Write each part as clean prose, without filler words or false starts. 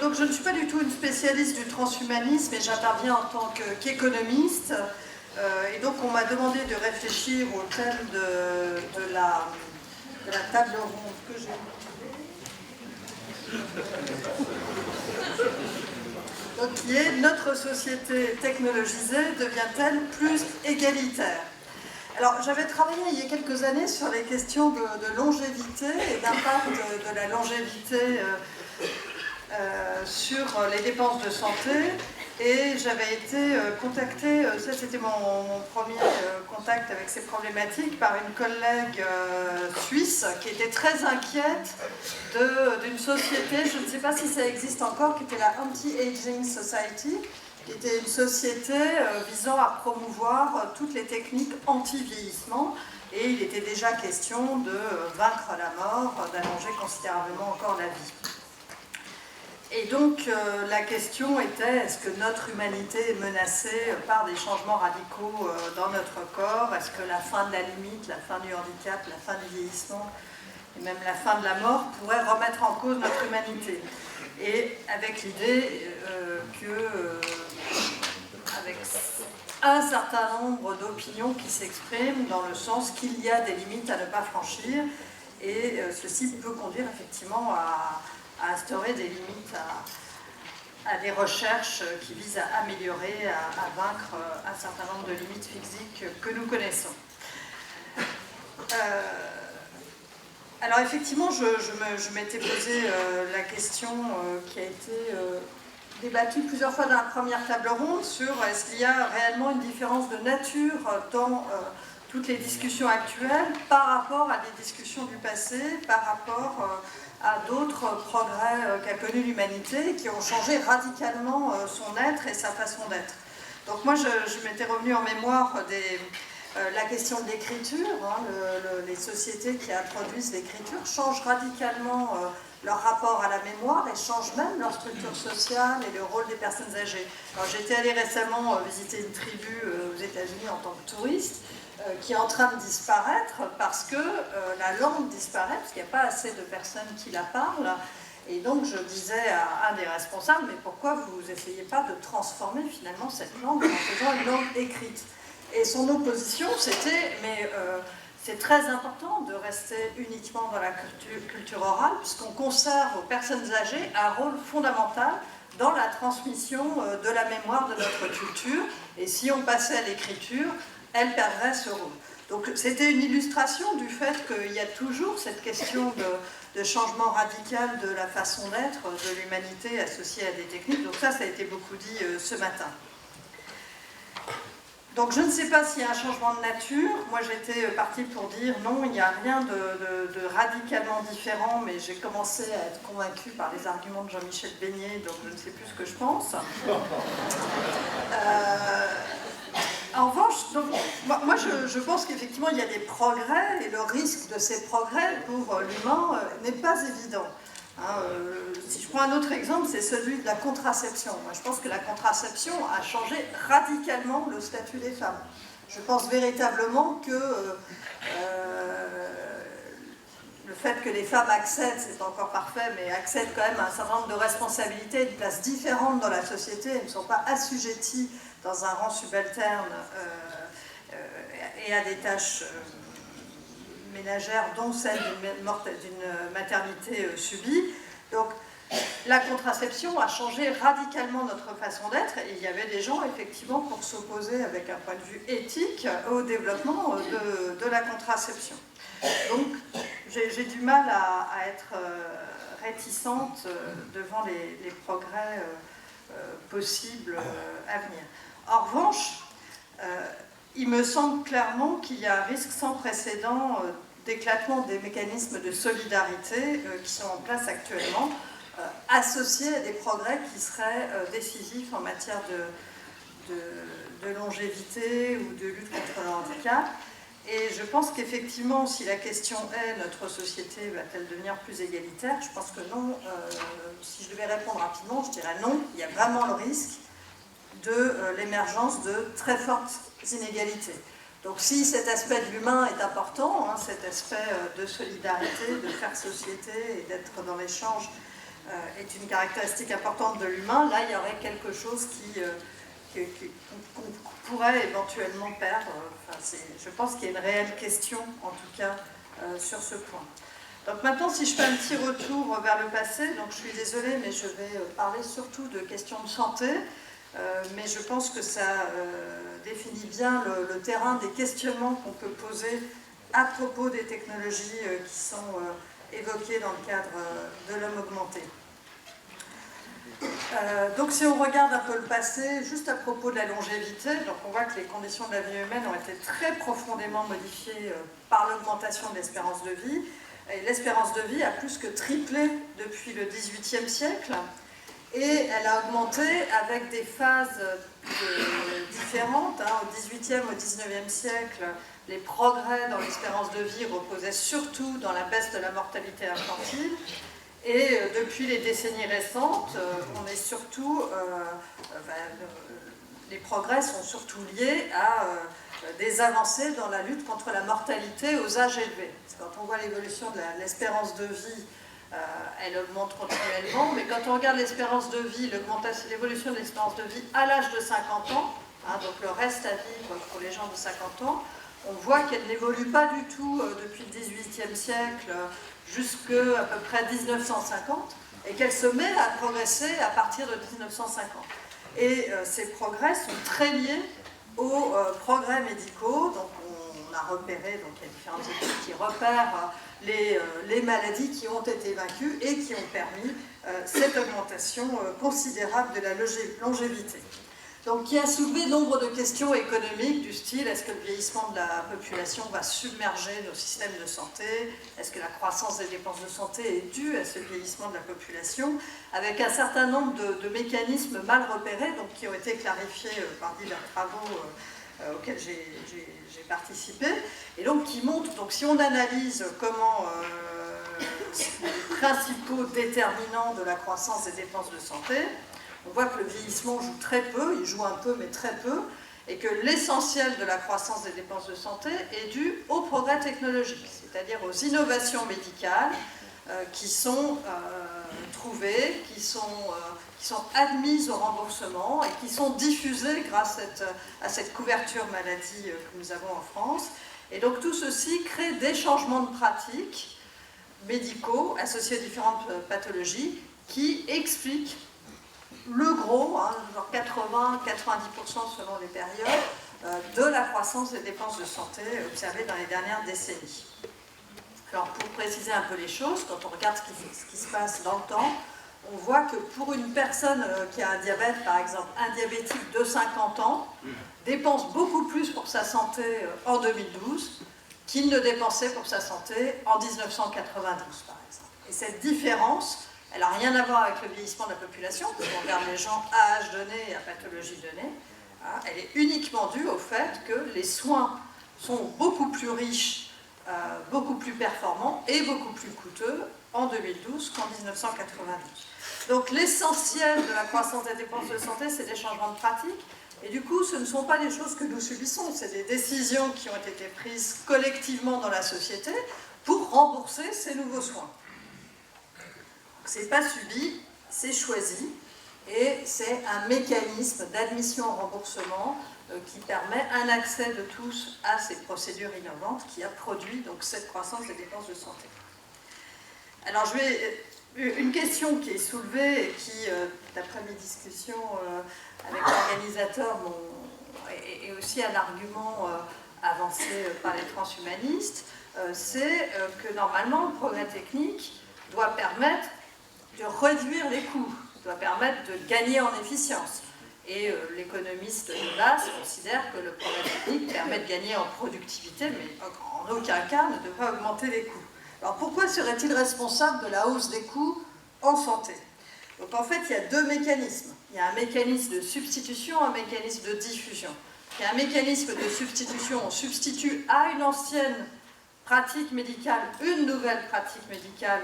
donc je ne suis pas du tout une spécialiste du transhumanisme et j'interviens en tant qu'économiste. Et donc on m'a demandé de réfléchir au thème de la table ronde que j'ai. Donc qui est notre société technologisée devient-elle plus égalitaire? Alors j'avais travaillé il y a quelques années sur les questions de longévité et d'impact de la longévité sur les dépenses de santé. Et j'avais été contactée, ça c'était mon premier contact avec ces problématiques, par une collègue suisse qui était très inquiète d'une société, je ne sais pas si ça existe encore, qui était la Anti-Aging Society, qui était une société visant à promouvoir toutes les techniques anti-vieillissement. Et il était déjà question de vaincre la mort, d'allonger considérablement encore la vie. Et donc la question était, est-ce que notre humanité est menacée par des changements radicaux dans notre corps? Est-ce que la fin de la limite, la fin du handicap, la fin du vieillissement et même la fin de la mort pourrait remettre en cause notre humanité? Et avec l'idée avec un certain nombre d'opinions qui s'expriment dans le sens qu'il y a des limites à ne pas franchir, et ceci peut conduire effectivement à instaurer des limites à des recherches qui visent à améliorer, à vaincre un certain nombre de limites physiques que nous connaissons. Alors effectivement, je m'étais posé la question qui a été débattue plusieurs fois dans la première table ronde sur est-ce qu'il y a réellement une différence de nature dans toutes les discussions actuelles par rapport à des discussions du passé, par rapport à d'autres progrès qu'a connu l'humanité qui ont changé radicalement son être et sa façon d'être. Donc moi, je m'étais revenu en mémoire la question de l'écriture. Les sociétés qui introduisent l'écriture changent radicalement leur rapport à la mémoire et changent même leur structure sociale et le rôle des personnes âgées. J'étais allée récemment visiter une tribu aux États-Unis en tant que touriste, qui est en train de disparaître parce que la langue disparaît, parce qu'il n'y a pas assez de personnes qui la parlent. Et donc je disais à un des responsables, mais pourquoi vous n'essayez pas de transformer finalement cette langue en faisant une langue écrite? Et son opposition, c'était, mais c'est très important de rester uniquement dans la culture orale, puisqu'on conserve aux personnes âgées un rôle fondamental dans la transmission de la mémoire de notre culture. Et si on passait à l'écriture, elle perdrait ce rôle. Donc c'était une illustration du fait qu'il y a toujours cette question de changement radical de la façon d'être de l'humanité associée à des techniques. Donc ça a été beaucoup dit ce matin. Donc je ne sais pas s'il y a un changement de nature. Moi j'étais partie pour dire non, il n'y a rien de radicalement différent, mais j'ai commencé à être convaincue par les arguments de Jean-Michel Beignet, donc je ne sais plus ce que je pense. En revanche, donc, moi je pense qu'effectivement il y a des progrès et le risque de ces progrès pour l'humain n'est pas évident. Si je prends un autre exemple, c'est celui de la contraception. Moi je pense que la contraception a changé radicalement le statut des femmes. Je pense véritablement que le fait que les femmes accèdent, c'est pas encore parfait, mais accèdent quand même à un certain nombre de responsabilités, une place différente dans la société, elles ne sont pas assujetties dans un rang subalterne et à des tâches ménagères, dont celle d'une maternité subie. Donc la contraception a changé radicalement notre façon d'être, et il y avait des gens effectivement pour s'opposer avec un point de vue éthique au développement de la contraception. Donc j'ai du mal à être réticente devant les progrès possibles à venir. En revanche, il me semble clairement qu'il y a un risque sans précédent d'éclatement des mécanismes de solidarité qui sont en place actuellement, associés à des progrès qui seraient décisifs en matière de longévité ou de lutte contre le handicap. Et je pense qu'effectivement, si la question est notre société va-t-elle devenir plus égalitaire, je pense que non. Si je devais répondre rapidement, je dirais non. Il y a vraiment le risque de l'émergence de très fortes inégalités. Donc si cet aspect de l'humain est important, cet aspect de solidarité, de faire société et d'être dans l'échange est une caractéristique importante de l'humain, là il y aurait quelque chose qu'on pourrait éventuellement perdre. Enfin, je pense qu'il y a une réelle question, en tout cas, sur ce point. Donc maintenant, si je fais un petit retour vers le passé, donc je suis désolée, mais je vais parler surtout de questions de santé, mais je pense que ça définit bien le terrain des questionnements qu'on peut poser à propos des technologies qui sont évoquées dans le cadre de l'homme augmenté. Donc si on regarde un peu le passé, juste à propos de la longévité, donc on voit que les conditions de la vie humaine ont été très profondément modifiées par l'augmentation de l'espérance de vie. Et l'espérance de vie a plus que triplé depuis le XVIIIe siècle, et elle a augmenté avec des phases différentes. Au XVIIIe, au XIXe siècle, les progrès dans l'espérance de vie reposaient surtout dans la baisse de la mortalité infantile. Et depuis les décennies récentes, les progrès sont surtout liés à des avancées dans la lutte contre la mortalité aux âges élevés. Quand on voit l'évolution de l'espérance de vie, elle augmente continuellement, mais quand on regarde l'espérance de vie, l'évolution de l'espérance de vie à l'âge de 50 ans, donc le reste à vivre pour les gens de 50 ans, on voit qu'elle n'évolue pas du tout depuis le XVIIIe siècle jusqu'à peu près 1950, et qu'elle se met à progresser à partir de 1950. Et ces progrès sont très liés aux progrès médicaux. Donc on a repéré, donc il y a différentes études qui repèrent les maladies qui ont été vaincues et qui ont permis cette augmentation considérable de la longévité. Donc qui a soulevé nombre de questions économiques du style: est-ce que le vieillissement de la population va submerger nos systèmes de santé? Est-ce que la croissance des dépenses de santé est due à ce vieillissement de la population? Avec un certain nombre de mécanismes mal repérés, donc qui ont été clarifiés par divers travaux auxquels j'ai participé, et donc qui montrent, donc si on analyse comment les principaux déterminants de la croissance des dépenses de santé, on voit que le vieillissement joue très peu, il joue un peu mais très peu, et que l'essentiel de la croissance des dépenses de santé est dû au progrès technologique, c'est-à-dire aux innovations médicales qui sont trouvées, qui sont admises au remboursement et qui sont diffusées grâce à cette couverture maladie que nous avons en France. Et donc tout ceci crée des changements de pratiques médicaux associés à différentes pathologies qui expliquent le gros, genre 80-90% selon les périodes, de la croissance des dépenses de santé observées dans les dernières décennies. Alors pour préciser un peu les choses, quand on regarde ce qui se passe dans le temps, on voit que pour une personne qui a un diabète, par exemple, un diabétique de 50 ans, dépense beaucoup plus pour sa santé en 2012 qu'il ne dépensait pour sa santé en 1992, par exemple. Et cette différence, elle n'a rien à voir avec le vieillissement de la population, parce qu'on regarde les gens à âge donné et à pathologie donnée. Elle est uniquement due au fait que les soins sont beaucoup plus riches, beaucoup plus performants et beaucoup plus coûteux en 2012 qu'en 1992. Donc l'essentiel de la croissance des dépenses de santé, c'est des changements de pratique. Et du coup, ce ne sont pas des choses que nous subissons, c'est des décisions qui ont été prises collectivement dans la société pour rembourser ces nouveaux soins. C'est pas subi, c'est choisi, et c'est un mécanisme d'admission au remboursement qui permet un accès de tous à ces procédures innovantes qui a produit donc cette croissance des dépenses de santé. Alors une question qui est soulevée et qui, d'après mes discussions avec l'organisateur, est aussi un argument avancé par les transhumanistes, c'est que normalement le progrès technique doit permettre de réduire les coûts, doit permettre de gagner en efficience. Et l'économiste de base considère que le progrès technique permet de gagner en productivité, mais en aucun cas ne devrait augmenter les coûts. Alors pourquoi serait-il responsable de la hausse des coûts en santé? Donc en fait, il y a deux mécanismes. Il y a un mécanisme de substitution, un mécanisme de diffusion. Il y a un mécanisme de substitution, on substitue à une ancienne pratique médicale une nouvelle pratique médicale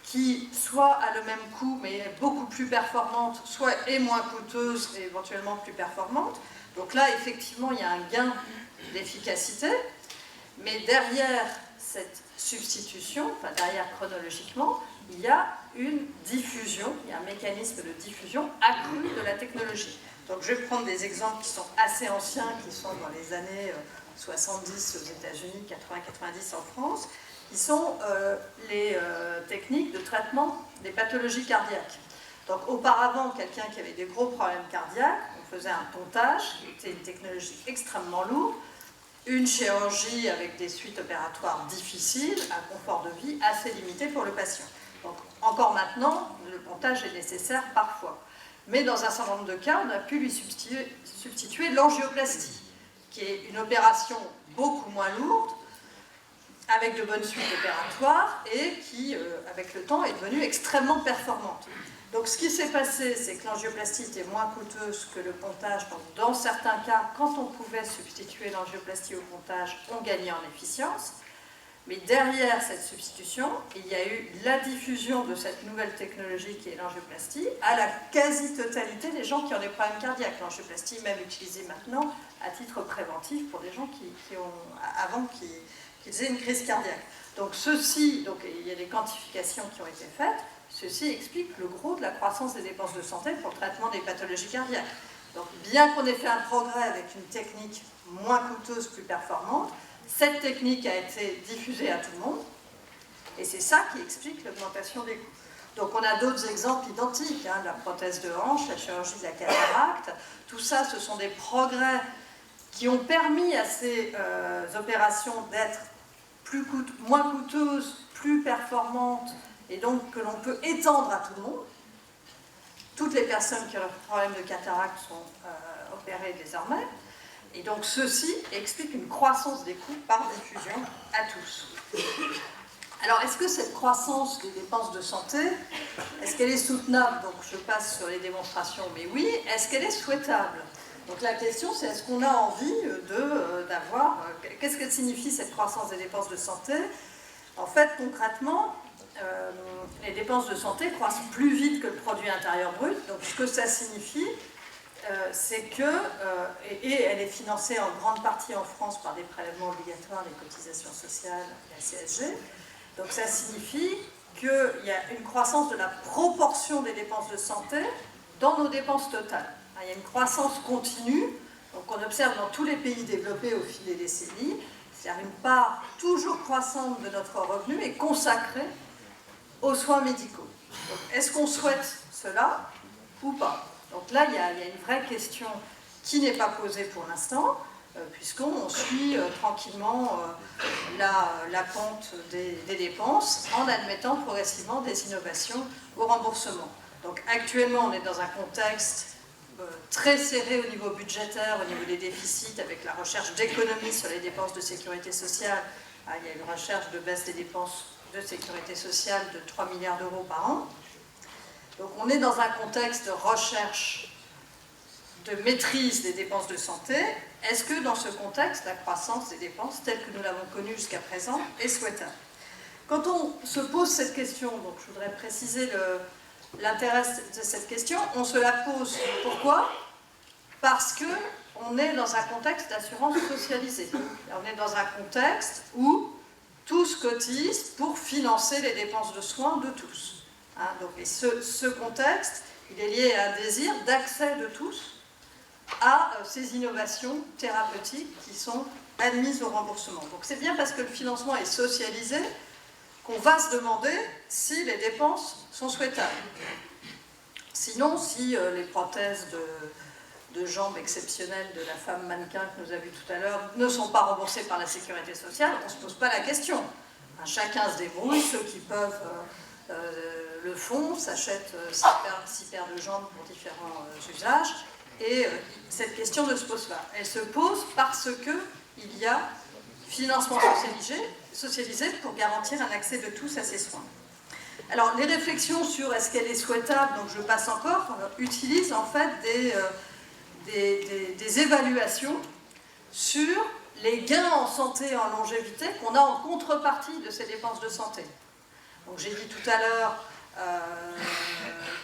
qui soit a le même coût mais est beaucoup plus performante, soit est moins coûteuse et éventuellement plus performante. Donc là, effectivement, il y a un gain d'efficacité, mais derrière cette substitution, enfin derrière chronologiquement, il y a une diffusion, il y a un mécanisme de diffusion accru de la technologie. Donc je vais prendre des exemples qui sont assez anciens, qui sont dans les années 70 aux États-Unis, 80-90 en France, qui sont les techniques de traitement des pathologies cardiaques. Donc auparavant, quelqu'un qui avait des gros problèmes cardiaques, on faisait un pontage, qui était une technologie extrêmement lourde, une chirurgie avec des suites opératoires difficiles, un confort de vie assez limité pour le patient. Donc encore maintenant, le pontage est nécessaire parfois. Mais dans un certain nombre de cas, on a pu lui substituer l'angioplastie, qui est une opération beaucoup moins lourde, avec de bonnes suites opératoires, et qui, avec le temps, est devenue extrêmement performante. Donc ce qui s'est passé, c'est que l'angioplastie était moins coûteuse que le pontage. Donc dans certains cas, quand on pouvait substituer l'angioplastie au pontage, on gagnait en efficience. Mais derrière cette substitution, il y a eu la diffusion de cette nouvelle technologie qui est l'angioplastie à la quasi-totalité des gens qui ont des problèmes cardiaques. L'angioplastie est même utilisée maintenant à titre préventif pour des gens qui ont, qu'ils aient une crise cardiaque. Donc ceci, donc il y a des quantifications qui ont été faites, ceci explique le gros de la croissance des dépenses de santé pour le traitement des pathologies cardiaques. Donc bien qu'on ait fait un progrès avec une technique moins coûteuse, plus performante, cette technique a été diffusée à tout le monde, et c'est ça qui explique l'augmentation des coûts. Donc on a d'autres exemples identiques, hein, la prothèse de hanche, la chirurgie de la cataracte, tout ça, ce sont des progrès qui ont permis à ces opérations d'être moins coûteuses, plus performantes, et donc que l'on peut étendre à tout le monde. Toutes les personnes qui ont un problème de cataracte sont opérées désormais. Et donc ceci explique une croissance des coûts par diffusion à tous. Alors est-ce que cette croissance des dépenses de santé, est-ce qu'elle est soutenable? Donc je passe sur les démonstrations, mais oui. Est-ce qu'elle est souhaitable? Donc la question c'est est-ce qu'on a envie d'avoir... Qu'est-ce que signifie cette croissance des dépenses de santé? En fait concrètement, les dépenses de santé croissent plus vite que le produit intérieur brut. Donc ce que ça signifie, c'est que, et elle est financée en grande partie en France par des prélèvements obligatoires, les cotisations sociales, la CSG, donc ça signifie qu'il y a une croissance de la proportion des dépenses de santé dans nos dépenses totales. Il y a une croissance continue, donc on observe dans tous les pays développés au fil des décennies, c'est-à-dire une part toujours croissante de notre revenu est consacrée aux soins médicaux. Est-ce qu'on souhaite cela ou pas? Donc là, il y a une vraie question qui n'est pas posée pour l'instant, puisqu'on suit tranquillement la pente des dépenses en admettant progressivement des innovations au remboursement. Donc actuellement, on est dans un contexte très serré au niveau budgétaire, au niveau des déficits, avec la recherche d'économies sur les dépenses de sécurité sociale. Il y a une recherche de baisse des dépenses de sécurité sociale de 3 milliards d'euros par an. Donc on est dans un contexte de recherche, de maîtrise des dépenses de santé. Est-ce que dans ce contexte, la croissance des dépenses, telle que nous l'avons connue jusqu'à présent, est souhaitable? Quand on se pose cette question, donc je voudrais préciser l'intérêt de cette question, on se la pose. Pourquoi? Parce qu'on est dans un contexte d'assurance socialisée. On est dans un contexte où tous cotisent pour financer les dépenses de soins de tous. Donc, et ce contexte, il est lié à un désir d'accès de tous à ces innovations thérapeutiques qui sont admises au remboursement. Donc c'est bien parce que le financement est socialisé qu'on va se demander si les dépenses sont souhaitables. Sinon, si les prothèses de jambes exceptionnelles de la femme mannequin que nous avons vue tout à l'heure ne sont pas remboursées par la sécurité sociale, on ne se pose pas la question. Chacun se débrouille, ceux qui peuvent le font, s'achètent 6 paires de jambes pour différents usages, et cette question ne se pose pas. Elle se pose parce qu'il y a financement socialisé pour garantir un accès de tous à ces soins. Alors, les réflexions sur est-ce qu'elle est souhaitable, donc je passe encore, utilisent en fait des évaluations sur les gains en santé et en longévité qu'on a en contrepartie de ces dépenses de santé. Donc j'ai dit tout à l'heure,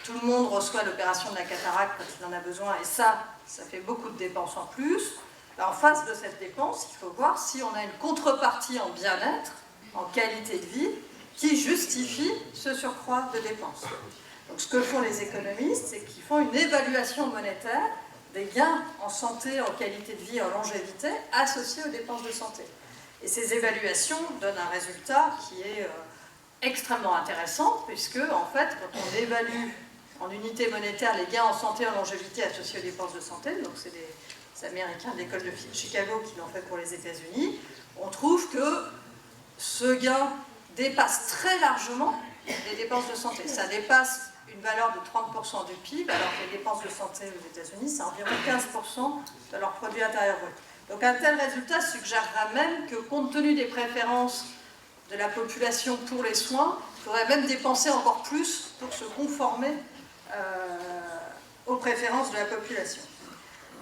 tout le monde reçoit l'opération de la cataracte quand il en a besoin, et ça fait beaucoup de dépenses en plus. En face de cette dépense, il faut voir si on a une contrepartie en bien-être, en qualité de vie, qui justifie ce surcroît de dépenses. Donc ce que font les économistes, c'est qu'ils font une évaluation monétaire des gains en santé, en qualité de vie, en longévité, associés aux dépenses de santé. Et ces évaluations donnent un résultat qui est extrêmement intéressant, puisque, en fait, quand on évalue en unité monétaire les gains en santé, en longévité associés aux dépenses de santé, donc c'est des Américains de l'école de Chicago qui l'ont fait pour les États-Unis, on trouve que ce gain dépasse très largement les dépenses de santé. Ça dépasse une valeur de 30% du PIB, alors que les dépenses de santé aux États-Unis, c'est environ 15% de leur produit intérieur brut. Donc un tel résultat suggérera même que, compte tenu des préférences de la population pour les soins, il faudrait même dépenser encore plus pour se conformer aux préférences de la population.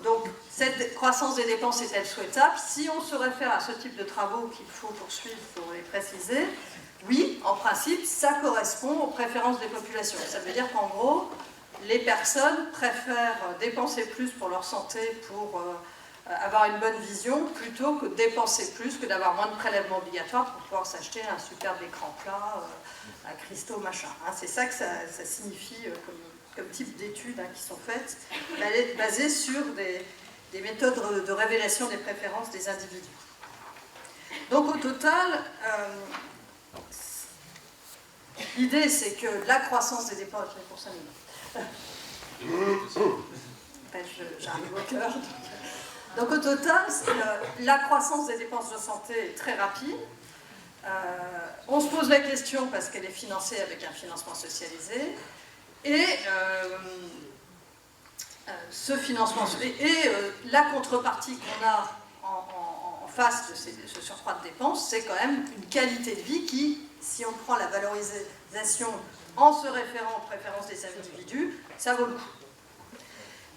Donc cette croissance des dépenses est-elle souhaitable? Si on se réfère à ce type de travaux qu'il faut poursuivre pour les préciser, oui, en principe, ça correspond aux préférences des populations. Ça veut dire qu'en gros, les personnes préfèrent dépenser plus pour leur santé, pour avoir une bonne vision, plutôt que dépenser plus, que d'avoir moins de prélèvements obligatoires pour pouvoir s'acheter un superbe écran plat, un cristaux, machin. Hein, c'est ça que ça signifie comme type d'études qui sont faites, basées sur des méthodes de révélation des préférences des individus. Donc au total, l'idée c'est que la croissance des dépenses... pour 5 minutes. J'arrive au cœur. Donc au total, la croissance des dépenses de santé est très rapide. On se pose la question parce qu'elle est financée avec un financement socialisé. Et ce financement la contrepartie qu'on a en face de ce surcroît de dépenses, c'est quand même une qualité de vie qui, si on prend la valorisation en se référant aux préférences des individus, ça vaut le coup.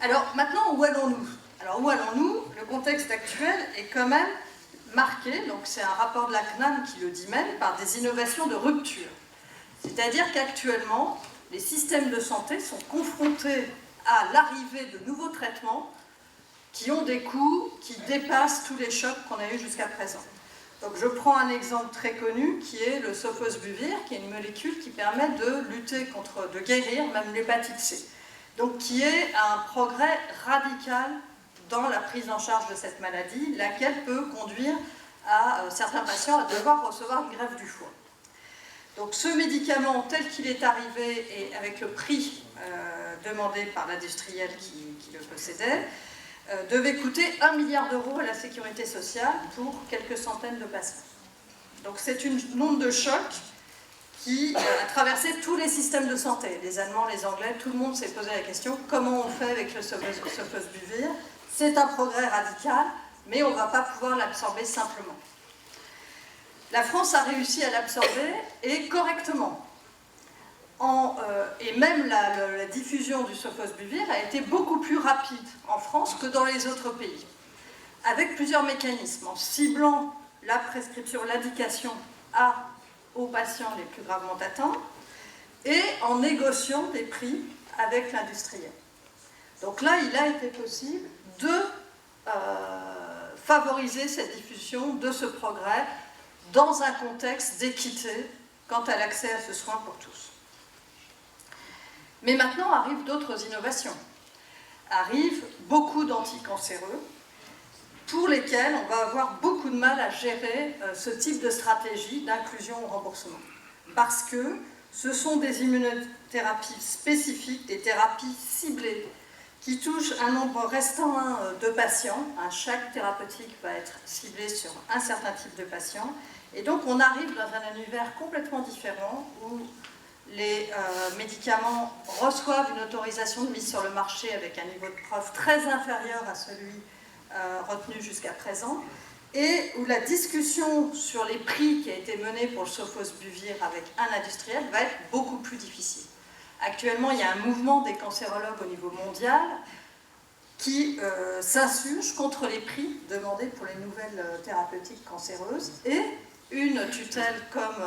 Alors maintenant, où allons-nous? Alors où allons-nous? Le contexte actuel est quand même marqué, donc c'est un rapport de la CNAM qui le dit même, par des innovations de rupture. C'est-à-dire qu'actuellement, les systèmes de santé sont confrontés à l'arrivée de nouveaux traitements qui ont des coûts qui dépassent tous les chocs qu'on a eus jusqu'à présent. Donc je prends un exemple très connu qui est le sofosbuvir, qui est une molécule qui permet de lutter de guérir même l'hépatite C. Donc qui est un progrès radical dans la prise en charge de cette maladie, laquelle peut conduire à certains patients à devoir recevoir une greffe du foie. Donc ce médicament tel qu'il est arrivé et avec le prix demandé par l'industriel qui le possédait, devait coûter 1 milliard d'euros à la sécurité sociale pour quelques centaines de patients. Donc c'est une onde de choc qui a traversé tous les systèmes de santé. Les Allemands, les Anglais, tout le monde s'est posé la question, comment on fait avec le sofosbuvir? C'est un progrès radical, mais on ne va pas pouvoir l'absorber simplement. La France a réussi à l'absorber, et correctement. Et même la diffusion du sofosbuvir a été beaucoup plus rapide en France que dans les autres pays, avec plusieurs mécanismes, en ciblant la prescription, l'indication aux patients les plus gravement atteints, et en négociant des prix avec l'industriel. Donc là, il a été possible de favoriser cette diffusion de ce progrès dans un contexte d'équité quant à l'accès à ce soin pour tous. Mais maintenant arrivent d'autres innovations. Arrivent beaucoup d'anticancéreux pour lesquels on va avoir beaucoup de mal à gérer ce type de stratégie d'inclusion au remboursement. Parce que ce sont des immunothérapies spécifiques, des thérapies ciblées, qui touchent un nombre restreint de patients. Chaque thérapeutique va être ciblée sur un certain type de patients. Et donc on arrive dans un univers complètement différent où les médicaments reçoivent une autorisation de mise sur le marché avec un niveau de preuve très inférieur à celui retenu jusqu'à présent, et où la discussion sur les prix qui a été menée pour le sofosbuvir avec un industriel va être beaucoup plus difficile. Actuellement, il y a un mouvement des cancérologues au niveau mondial qui s'insurge contre les prix demandés pour les nouvelles thérapeutiques cancéreuses, et une tutelle comme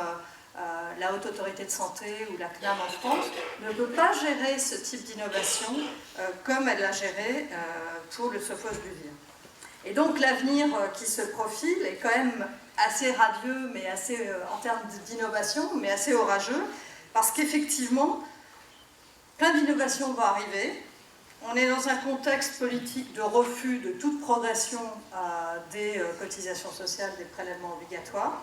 la Haute Autorité de Santé ou la CNAM en France ne peut pas gérer ce type d'innovation comme elle l'a géré pour le sofosbuvir. Et donc l'avenir qui se profile est quand même assez radieux, mais assez, en termes d'innovation, mais assez orageux, parce qu'effectivement, plein d'innovations vont arriver. On est dans un contexte politique de refus de toute progression des cotisations sociales, des prélèvements obligatoires.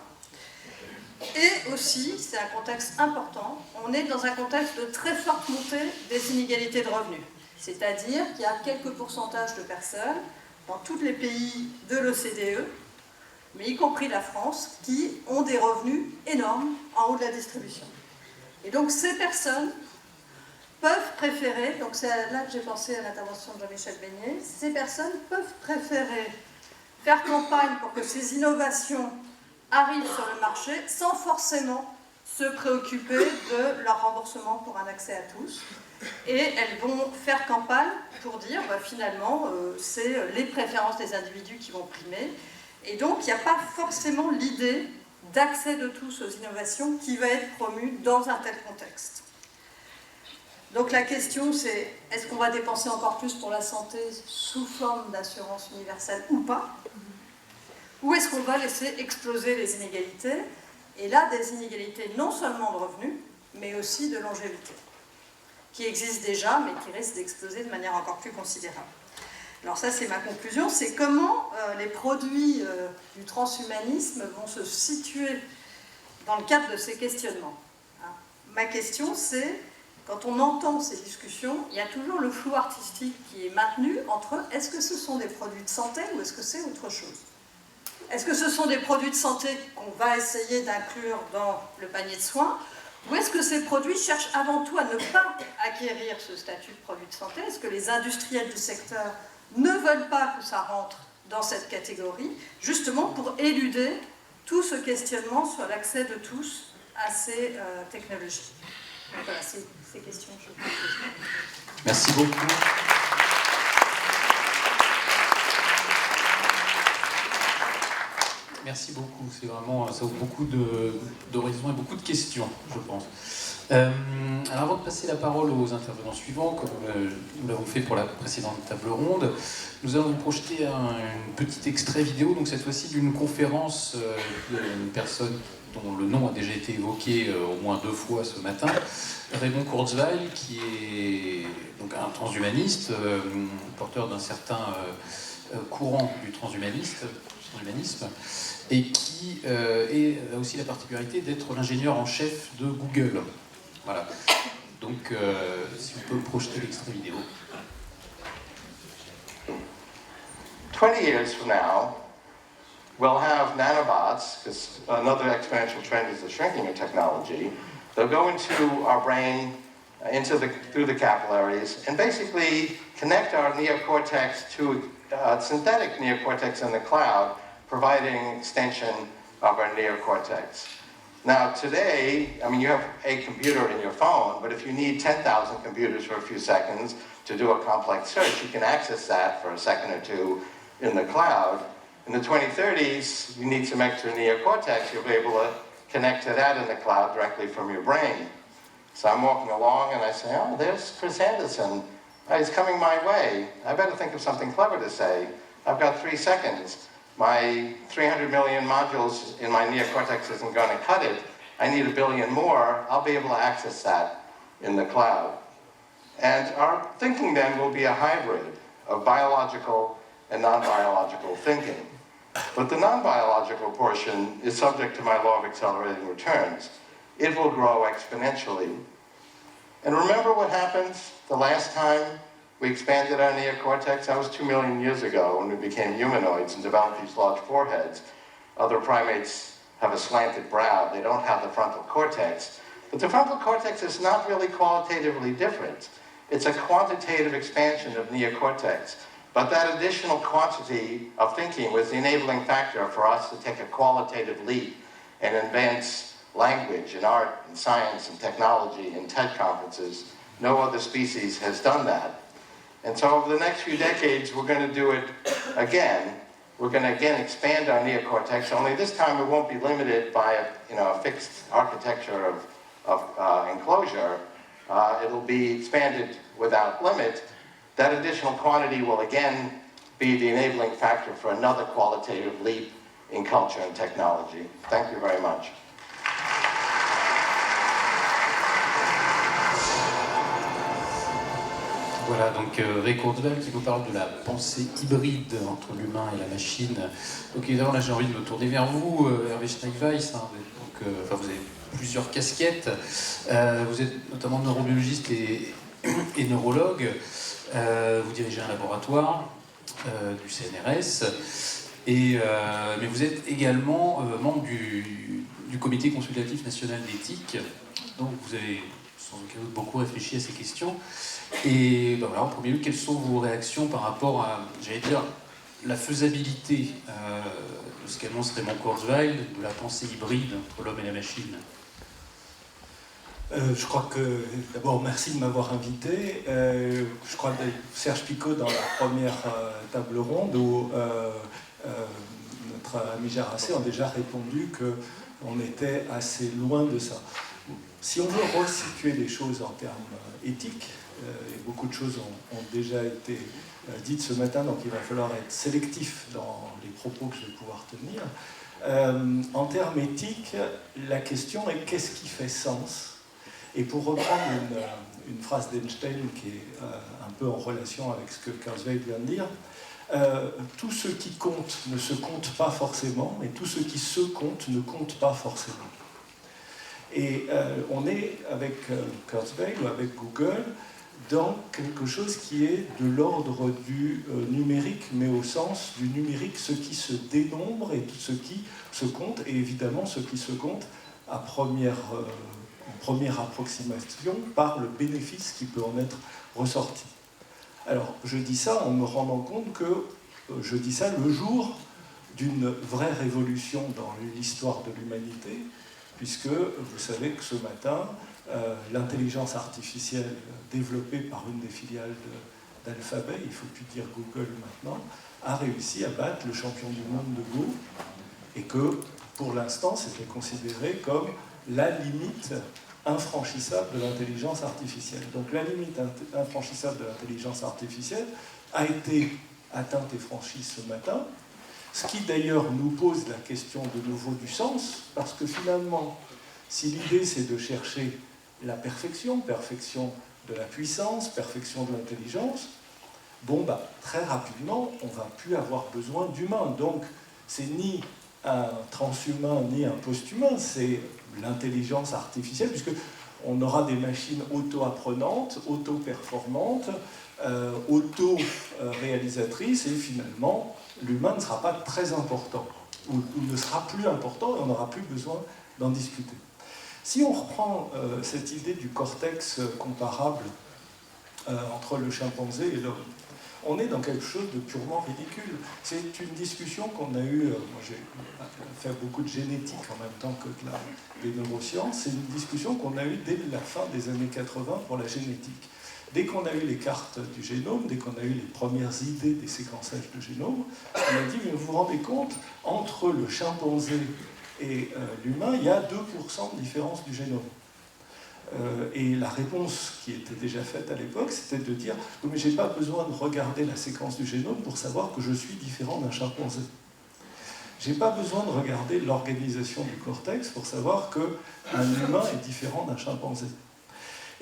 Et aussi, c'est un contexte important, on est dans un contexte de très forte montée des inégalités de revenus. C'est-à-dire qu'il y a quelques pourcentages de personnes dans tous les pays de l'OCDE, mais y compris la France, qui ont des revenus énormes en haut de la distribution. Et donc ces personnes peuvent préférer, donc c'est là que j'ai pensé à l'intervention de Jean-Michel Beignet, ces personnes peuvent préférer faire campagne pour que ces innovations arrivent sur le marché sans forcément se préoccuper de leur remboursement pour un accès à tous. Et elles vont faire campagne pour dire, finalement, c'est les préférences des individus qui vont primer. Et donc, il n'y a pas forcément l'idée d'accès de tous aux innovations qui va être promue dans un tel contexte. Donc la question c'est, est-ce qu'on va dépenser encore plus pour la santé sous forme d'assurance universelle ou pas? Ou est-ce qu'on va laisser exploser les inégalités? Et là, des inégalités non seulement de revenus, mais aussi de longévité, qui existent déjà, mais qui risquent d'exploser de manière encore plus considérable. Alors ça, c'est ma conclusion, c'est comment les produits du transhumanisme vont se situer dans le cadre de ces questionnements. Ma question, c'est, quand on entend ces discussions, il y a toujours le flou artistique qui est maintenu entre est-ce que ce sont des produits de santé ou est-ce que c'est autre chose? Est-ce que ce sont des produits de santé qu'on va essayer d'inclure dans le panier de soins? Ou est-ce que ces produits cherchent avant tout à ne pas acquérir ce statut de produit de santé? Est-ce que les industriels du secteur ne veulent pas que ça rentre dans cette catégorie, justement pour éluder tout ce questionnement sur l'accès de tous à ces technologies? Donc voilà, ces questions, je pense. Merci beaucoup. Merci beaucoup, c'est vraiment, ça ouvre beaucoup d'horizons et beaucoup de questions, je pense. Alors avant de passer la parole aux intervenants suivants, comme nous l'avons fait pour la précédente table ronde, nous allons vous projeter un petit extrait vidéo, donc cette fois-ci d'une conférence d'une personne dont le nom a déjà été évoqué au moins 2 fois ce matin, Raymond Kurzweil, qui est donc un transhumaniste, porteur d'un certain courant du transhumanisme, et qui a aussi la particularité d'être l'ingénieur en chef de Google. Voilà. Donc, si on peut projeter l'extrait vidéo. 20 years from now, we'll have nanobots, because another exponential trend is the shrinking of technology. They'll go into our brain, through the capillaries, and basically connect our neocortex to synthetic neocortex in the cloud, providing extension of our neocortex. Now today, I mean, you have a computer in your phone, but if you need 10,000 computers for a few seconds to do a complex search, you can access that for a second or two in the cloud. In the 2030s, you need some extra neocortex, you'll be able to connect to that in the cloud directly from your brain. So I'm walking along and I say, oh, there's Chris Anderson. He's coming my way. I better think of something clever to say. I've got 3 seconds. My 300 million modules in my neocortex isn't going to cut it. I need 1 billion more. I'll be able to access that in the cloud. And our thinking then will be a hybrid of biological and non-biological thinking. But the non-biological portion is subject to my law of accelerating returns. It will grow exponentially. And remember what happened the last time we expanded our neocortex? That was 2 million years ago when we became humanoids and developed these large foreheads. Other primates have a slanted brow. They don't have the frontal cortex. But the frontal cortex is not really qualitatively different. It's a quantitative expansion of neocortex. But that additional quantity of thinking was the enabling factor for us to take a qualitative leap and advance language and art and science and technology and TED conferences. No other species has done that. And so over the next few decades, we're going to do it again. We're going to again expand our neocortex, only this time we won't be limited by a fixed architecture of enclosure. It'll be expanded without limit. That additional quantity will again be the enabling factor for another qualitative leap in culture and technology. Thank you very much. Voilà, donc Ray Kurzweil qui nous parle de la pensée hybride entre l'humain et la machine. Donc évidemment, là j'ai envie de me tourner vers vous, Hervé Schneidweiss. Hein, vous avez plusieurs casquettes. Vous êtes notamment neurobiologiste et neurologue. Vous dirigez un laboratoire du CNRS. Mais vous êtes également membre du Comité consultatif national d'éthique. Donc vous avez sans aucun doute beaucoup réfléchi à ces questions. Et ben voilà, en premier lieu, quelles sont vos réactions par rapport à, j'allais dire, la faisabilité de ce qu'annonce Raymond Kurzweil, de la pensée hybride entre l'homme et la machine? Je crois que, d'abord, merci de m'avoir invité. Je crois que Serge Picot, dans la première table ronde, où notre ami Gerassé a déjà répondu qu'on était assez loin de ça. Si on veut resituer les choses en termes éthiques, et beaucoup de choses ont déjà été dites ce matin, donc il va falloir être sélectif dans les propos que je vais pouvoir tenir. En termes éthiques, la question est qu'est-ce qui fait sens? Et pour reprendre une phrase d'Einstein qui est un peu en relation avec ce que Kurzweil vient de dire, tout ce qui compte ne se compte pas forcément, et tout ce qui se compte ne compte pas forcément. Et on est avec Kurzweil ou avec Google dans quelque chose qui est de l'ordre du numérique, mais au sens du numérique, ce qui se dénombre et ce qui se compte, et évidemment ce qui se compte en première approximation par le bénéfice qui peut en être ressorti. Alors je dis ça en me rendant compte que je dis ça le jour d'une vraie révolution dans l'histoire de l'humanité, puisque vous savez que ce matin, l'intelligence artificielle développée par une des filiales d'Alphabet, il ne faut plus dire Google maintenant, a réussi à battre le champion du monde de Go, et que pour l'instant c'était considéré comme la limite infranchissable de l'intelligence artificielle. Donc la limite infranchissable de l'intelligence artificielle a été atteinte et franchie ce matin, ce qui d'ailleurs nous pose la question de nouveau du sens, parce que finalement, si l'idée c'est de chercher la perfection de la puissance, perfection de l'intelligence, très rapidement, on ne va plus avoir besoin d'humains. Donc, c'est ni un transhumain ni un posthumain, c'est l'intelligence artificielle, puisque on aura des machines auto-apprenantes, auto-performantes, auto-réalisatrices, et finalement, l'humain ne sera pas très important, ou ne sera plus important, et on n'aura plus besoin d'en discuter. Si on reprend cette idée du cortex comparable entre le chimpanzé et l'homme, on est dans quelque chose de purement ridicule. C'est une discussion qu'on a eue, moi j'ai fait beaucoup de génétique en même temps que des neurosciences, c'est une discussion qu'on a eue dès la fin des années 80 pour la génétique. Dès qu'on a eu les cartes du génome, dès qu'on a eu les premières idées des séquençages de génome, on a dit, mais vous vous rendez compte, entre le chimpanzé et l'humain, il y a 2% de différence du génome. Et la réponse qui était déjà faite à l'époque, c'était de dire « mais je n'ai pas besoin de regarder la séquence du génome pour savoir que je suis différent d'un chimpanzé. Je n'ai pas besoin de regarder l'organisation du cortex pour savoir qu'un humain est différent d'un chimpanzé. »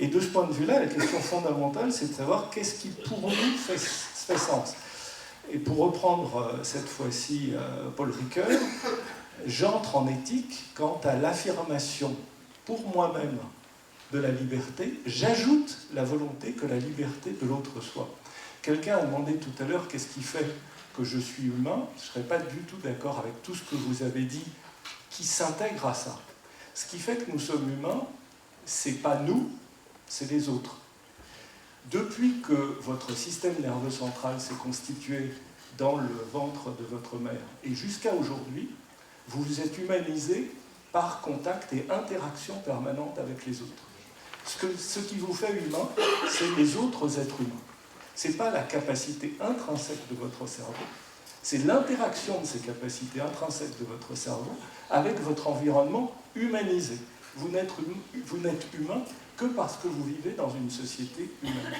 Et de ce point de vue-là, la question fondamentale, c'est de savoir qu'est-ce qui pour nous fait sens. Et pour reprendre cette fois-ci Paul Ricoeur, j'entre en éthique quant à l'affirmation pour moi-même de la liberté, j'ajoute la volonté que la liberté de l'autre soit. Quelqu'un a demandé tout à l'heure qu'est-ce qui fait que je suis humain. Je ne serais pas du tout d'accord avec tout ce que vous avez dit qui s'intègre à ça. Ce qui fait que nous sommes humains, c'est pas nous, c'est les autres. Depuis que votre système nerveux central s'est constitué dans le ventre de votre mère et jusqu'à aujourd'hui, vous vous êtes humanisé par contact et interaction permanente avec les autres. Ce qui vous fait humain, c'est les autres êtres humains. Ce n'est pas la capacité intrinsèque de votre cerveau, c'est l'interaction de ces capacités intrinsèques de votre cerveau avec votre environnement humanisé. Vous n'êtes humain que parce que vous vivez dans une société humaine.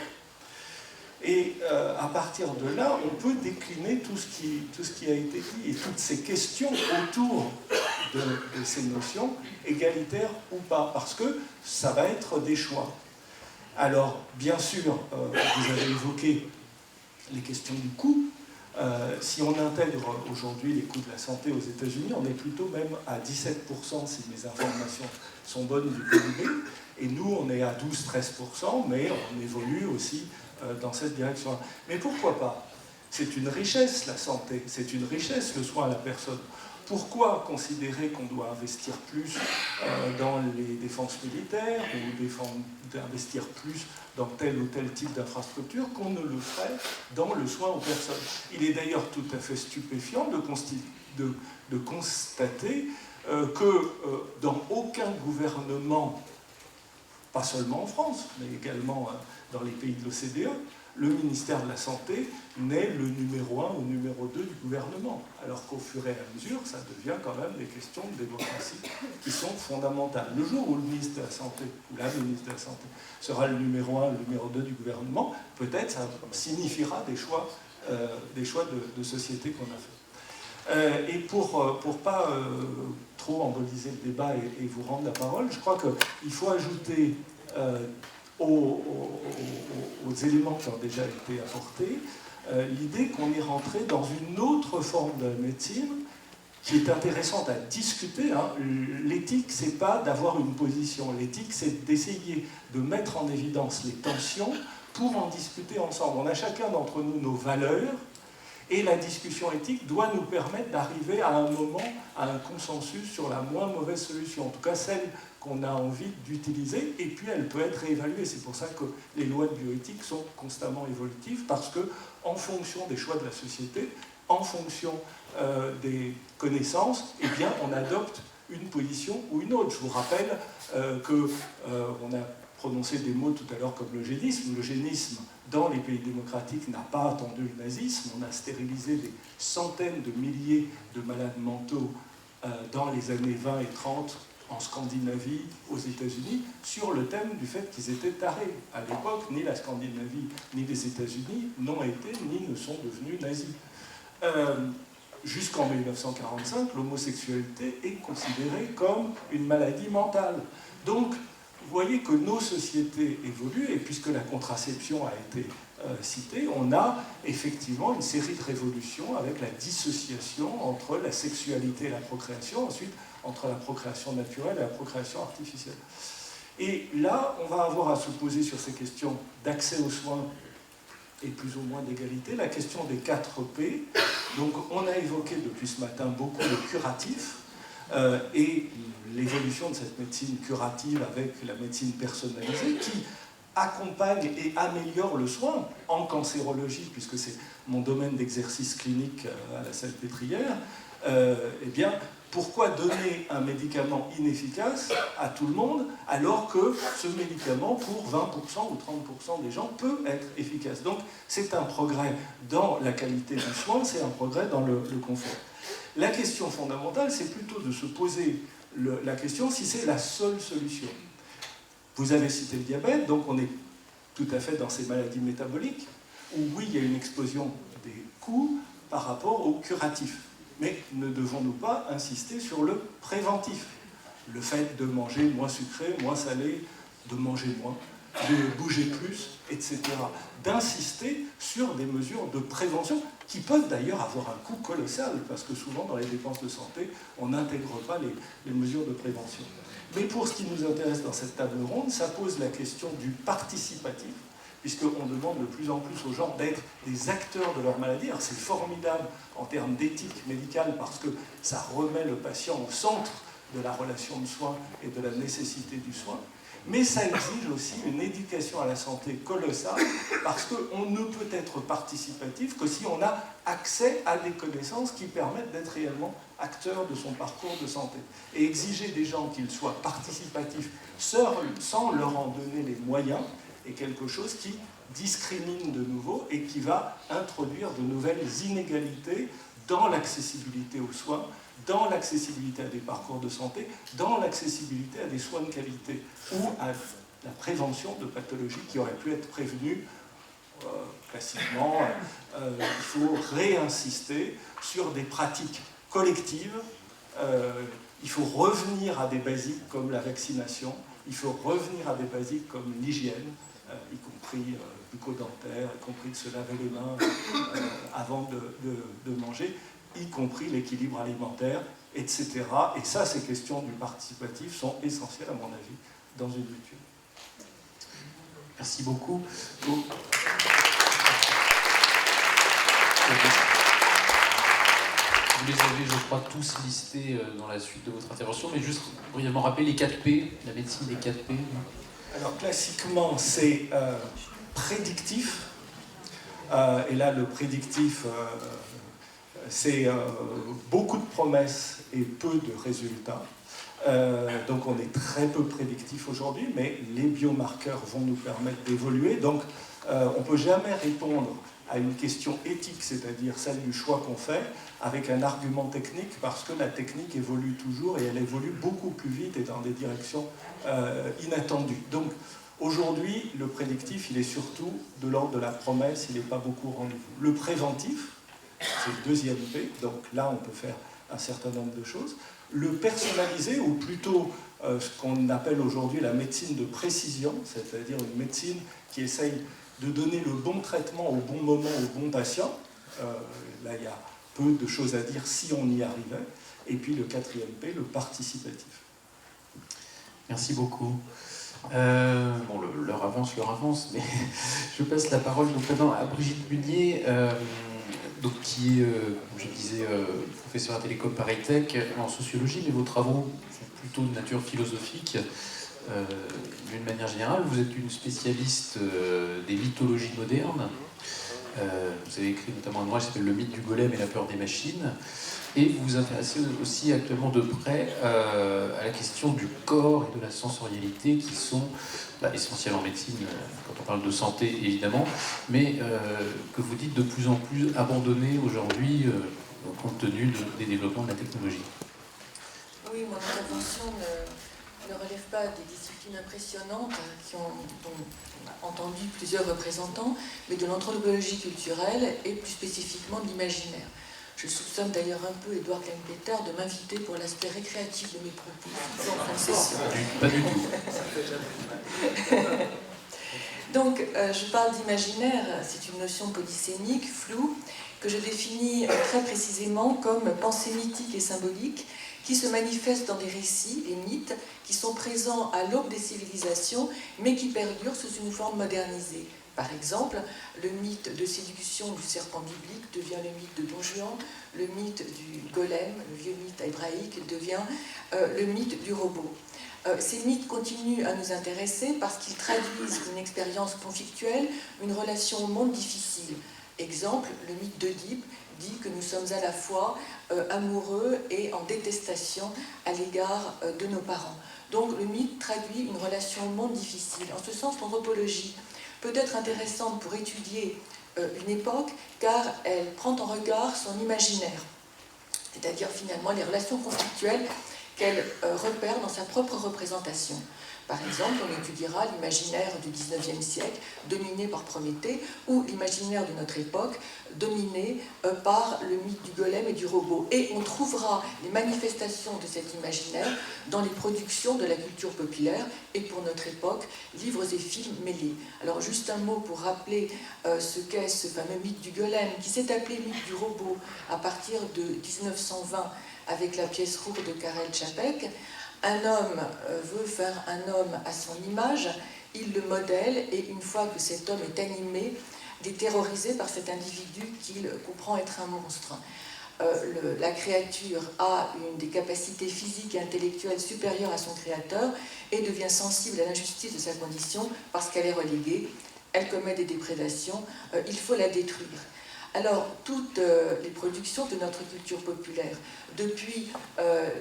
Et à partir de là, on peut décliner tout ce qui a été dit et toutes ces questions autour de ces notions, égalitaires ou pas, parce que ça va être des choix. Alors, bien sûr, vous avez évoqué les questions du coût. Si on intègre aujourd'hui les coûts de la santé aux États-Unis, on est plutôt même à 17%, si mes informations sont bonnes, du PIB. Et nous, on est à 12-13%, mais on évolue aussi dans cette direction. Mais pourquoi pas? C'est une richesse, la santé, c'est une richesse, le soin à la personne. Pourquoi considérer qu'on doit investir plus dans les défenses militaires ou investir plus dans tel ou tel type d'infrastructure qu'on ne le ferait dans le soin aux personnes? Il est d'ailleurs tout à fait stupéfiant de constater que dans aucun gouvernement, pas seulement en France, mais également dans les pays de l'OCDE, le ministère de la Santé n'est le numéro 1 ou numéro 2 du gouvernement. Alors qu'au fur et à mesure, ça devient quand même des questions de démocratie qui sont fondamentales. Le jour où le ministre de la Santé, ou la ministre de la Santé, sera le numéro 1, le numéro 2 du gouvernement, peut-être ça signifiera des choix de société qu'on a fait. Et pour pas trop emboliser le débat et vous rendre la parole, je crois qu'il faut ajouter aux éléments qui ont déjà été apportés, l'idée qu'on est rentré dans une autre forme de médecine qui est intéressante à discuter. Hein. L'éthique, c'est pas d'avoir une position. L'éthique, c'est d'essayer de mettre en évidence les tensions pour en discuter ensemble. On a chacun d'entre nous nos valeurs, et la discussion éthique doit nous permettre d'arriver à un moment, à un consensus sur la moins mauvaise solution, en tout cas celle qu'on a envie d'utiliser, et puis elle peut être réévaluée. C'est pour ça que les lois de bioéthique sont constamment évolutives, parce que en fonction des choix de la société, en fonction des connaissances, eh bien, on adopte une position ou une autre. Je vous rappelle qu'on a prononcé des mots tout à l'heure comme l'eugénisme. L'eugénisme, dans les pays démocratiques, n'a pas attendu le nazisme. On a stérilisé des centaines de milliers de malades mentaux dans les années 20 et 30 en Scandinavie, aux États-Unis, sur le thème du fait qu'ils étaient tarés. À l'époque, ni la Scandinavie ni les États-Unis n'ont été ni ne sont devenus nazis. Jusqu'en 1945, l'homosexualité est considérée comme une maladie mentale. Donc, vous voyez que nos sociétés évoluent, et puisque la contraception a été citée, on a effectivement une série de révolutions avec la dissociation entre la sexualité et la procréation, ensuite entre la procréation naturelle et la procréation artificielle. Et là, on va avoir à se poser sur ces questions d'accès aux soins et plus ou moins d'égalité, la question des 4 P. Donc on a évoqué depuis ce matin beaucoup le curatif, et l'évolution de cette médecine curative avec la médecine personnalisée qui accompagne et améliore le soin en cancérologie, puisque c'est mon domaine d'exercice clinique à la Salpêtrière. Eh bien, pourquoi donner un médicament inefficace à tout le monde alors que ce médicament, pour 20% ou 30% des gens, peut être efficace? Donc, c'est un progrès dans la qualité du soin, c'est un progrès dans le confort. La question fondamentale, c'est plutôt de se poser la question si c'est la seule solution. Vous avez cité le diabète, donc on est tout à fait dans ces maladies métaboliques, où oui, il y a une explosion des coûts par rapport au curatif. Mais ne devons-nous pas insister sur le préventif? Le fait de manger moins sucré, moins salé, de manger moins, de bouger plus, etc. D'insister sur des mesures de prévention qui peuvent d'ailleurs avoir un coût colossal, parce que souvent dans les dépenses de santé, on n'intègre pas les mesures de prévention. Mais pour ce qui nous intéresse dans cette table ronde, ça pose la question du participatif, puisqu'on demande de plus en plus aux gens d'être des acteurs de leur maladie. Alors c'est formidable en termes d'éthique médicale, parce que ça remet le patient au centre de la relation de soins et de la nécessité du soin. Mais ça exige aussi une éducation à la santé colossale, parce qu'on ne peut être participatif que si on a accès à des connaissances qui permettent d'être réellement acteur de son parcours de santé. Et exiger des gens qu'ils soient participatifs sans leur en donner les moyens est quelque chose qui discrimine de nouveau et qui va introduire de nouvelles inégalités dans l'accessibilité aux soins, dans l'accessibilité à des parcours de santé, dans l'accessibilité à des soins de qualité ou à la prévention de pathologies qui auraient pu être prévenues classiquement, il faut réinsister sur des pratiques collectives. Il faut revenir à des basiques comme la vaccination, il faut revenir à des basiques comme l'hygiène, y compris bucco-dentaire, y compris de se laver les mains avant de manger, y compris l'équilibre alimentaire, etc. Et ça, ces questions du participatif sont essentielles, à mon avis, dans une mutuelle. Merci beaucoup. Vous les avez, je crois, tous listés dans la suite de votre intervention, mais juste brièvement rappeler les 4 P, la médecine des 4 P. Alors, classiquement, c'est prédictif. Et là, le prédictif, c'est beaucoup de promesses et peu de résultats. Donc, on est très peu prédictif aujourd'hui, mais les biomarqueurs vont nous permettre d'évoluer. Donc, on ne peut jamais répondre à une question éthique, c'est-à-dire celle du choix qu'on fait, avec un argument technique, parce que la technique évolue toujours et elle évolue beaucoup plus vite et dans des directions inattendues. Donc aujourd'hui, le prédictif, il est surtout de l'ordre de la promesse, il n'est pas beaucoup au rendez-vous. Le préventif, c'est le deuxième P, donc là on peut faire un certain nombre de choses. Le personnalisé, ou plutôt ce qu'on appelle aujourd'hui la médecine de précision, c'est-à-dire une médecine qui essaye de donner le bon traitement au bon moment au bon patient. Là, il y a peu de choses à dire si on y arrivait. Et puis le quatrième P, le participatif. Merci beaucoup. Bon, l'heure avance, mais je passe la parole donc maintenant à Brigitte Munier, donc, qui est, comme je disais, professeure à Télécom Paris Tech en sociologie, mais vos travaux sont plutôt de nature philosophique. D'une manière générale, vous êtes une spécialiste des mythologies modernes. Vous avez écrit notamment un ouvrage qui s'appelle Le mythe du golem et la peur des machines. Et vous vous intéressez aussi actuellement de près à la question du corps et de la sensorialité qui sont essentielles en médecine quand on parle de santé évidemment, mais que vous dites de plus en plus abandonnées aujourd'hui compte tenu des développements de la technologie. Oui, mon intervention ne relève pas des disciplines impressionnantes dont on a entendu plusieurs représentants, mais de l'anthropologie culturelle et plus spécifiquement de l'imaginaire. Je soupçonne d'ailleurs un peu Édouard Klein-Peter de m'inviter pour l'aspect récréatif de mes propos. Pas du tout. Donc, je parle d'imaginaire, c'est une notion polysémique, floue, que je définis très précisément comme pensée mythique et symbolique, qui se manifestent dans des récits, les mythes, qui sont présents à l'aube des civilisations, mais qui perdurent sous une forme modernisée. Par exemple, le mythe de séduction du serpent biblique devient le mythe de Don Juan, le mythe du golem, le vieux mythe hébraïque, devient le mythe du robot. Ces mythes continuent à nous intéresser parce qu'ils traduisent une expérience conflictuelle, une relation au monde difficile. Exemple, le mythe d'Oedipe dit que nous sommes à la fois amoureux et en détestation à l'égard de nos parents. Donc le mythe traduit une relation au monde difficile. En ce sens, l'anthropologie peut être intéressante pour étudier une époque car elle prend en regard son imaginaire, c'est-à-dire finalement les relations conflictuelles qu'elle repère dans sa propre représentation. Par exemple, on étudiera l'imaginaire du XIXe siècle, dominé par Prométhée, ou l'imaginaire de notre époque, dominé par le mythe du golem et du robot. Et on trouvera les manifestations de cet imaginaire dans les productions de la culture populaire, et pour notre époque, livres et films mêlés. Alors juste un mot pour rappeler ce qu'est ce fameux mythe du golem, qui s'est appelé mythe du robot à partir de 1920, avec la pièce Roure de Karel Čapek. Un homme veut faire un homme à son image, il le modèle, et une fois que cet homme est animé, il est terrorisé par cet individu qu'il comprend être un monstre. La créature a une des capacités physiques et intellectuelles supérieures à son créateur et devient sensible à l'injustice de sa condition parce qu'elle est reléguée, elle commet des déprédations, il faut la détruire. Alors, toutes les productions de notre culture populaire, depuis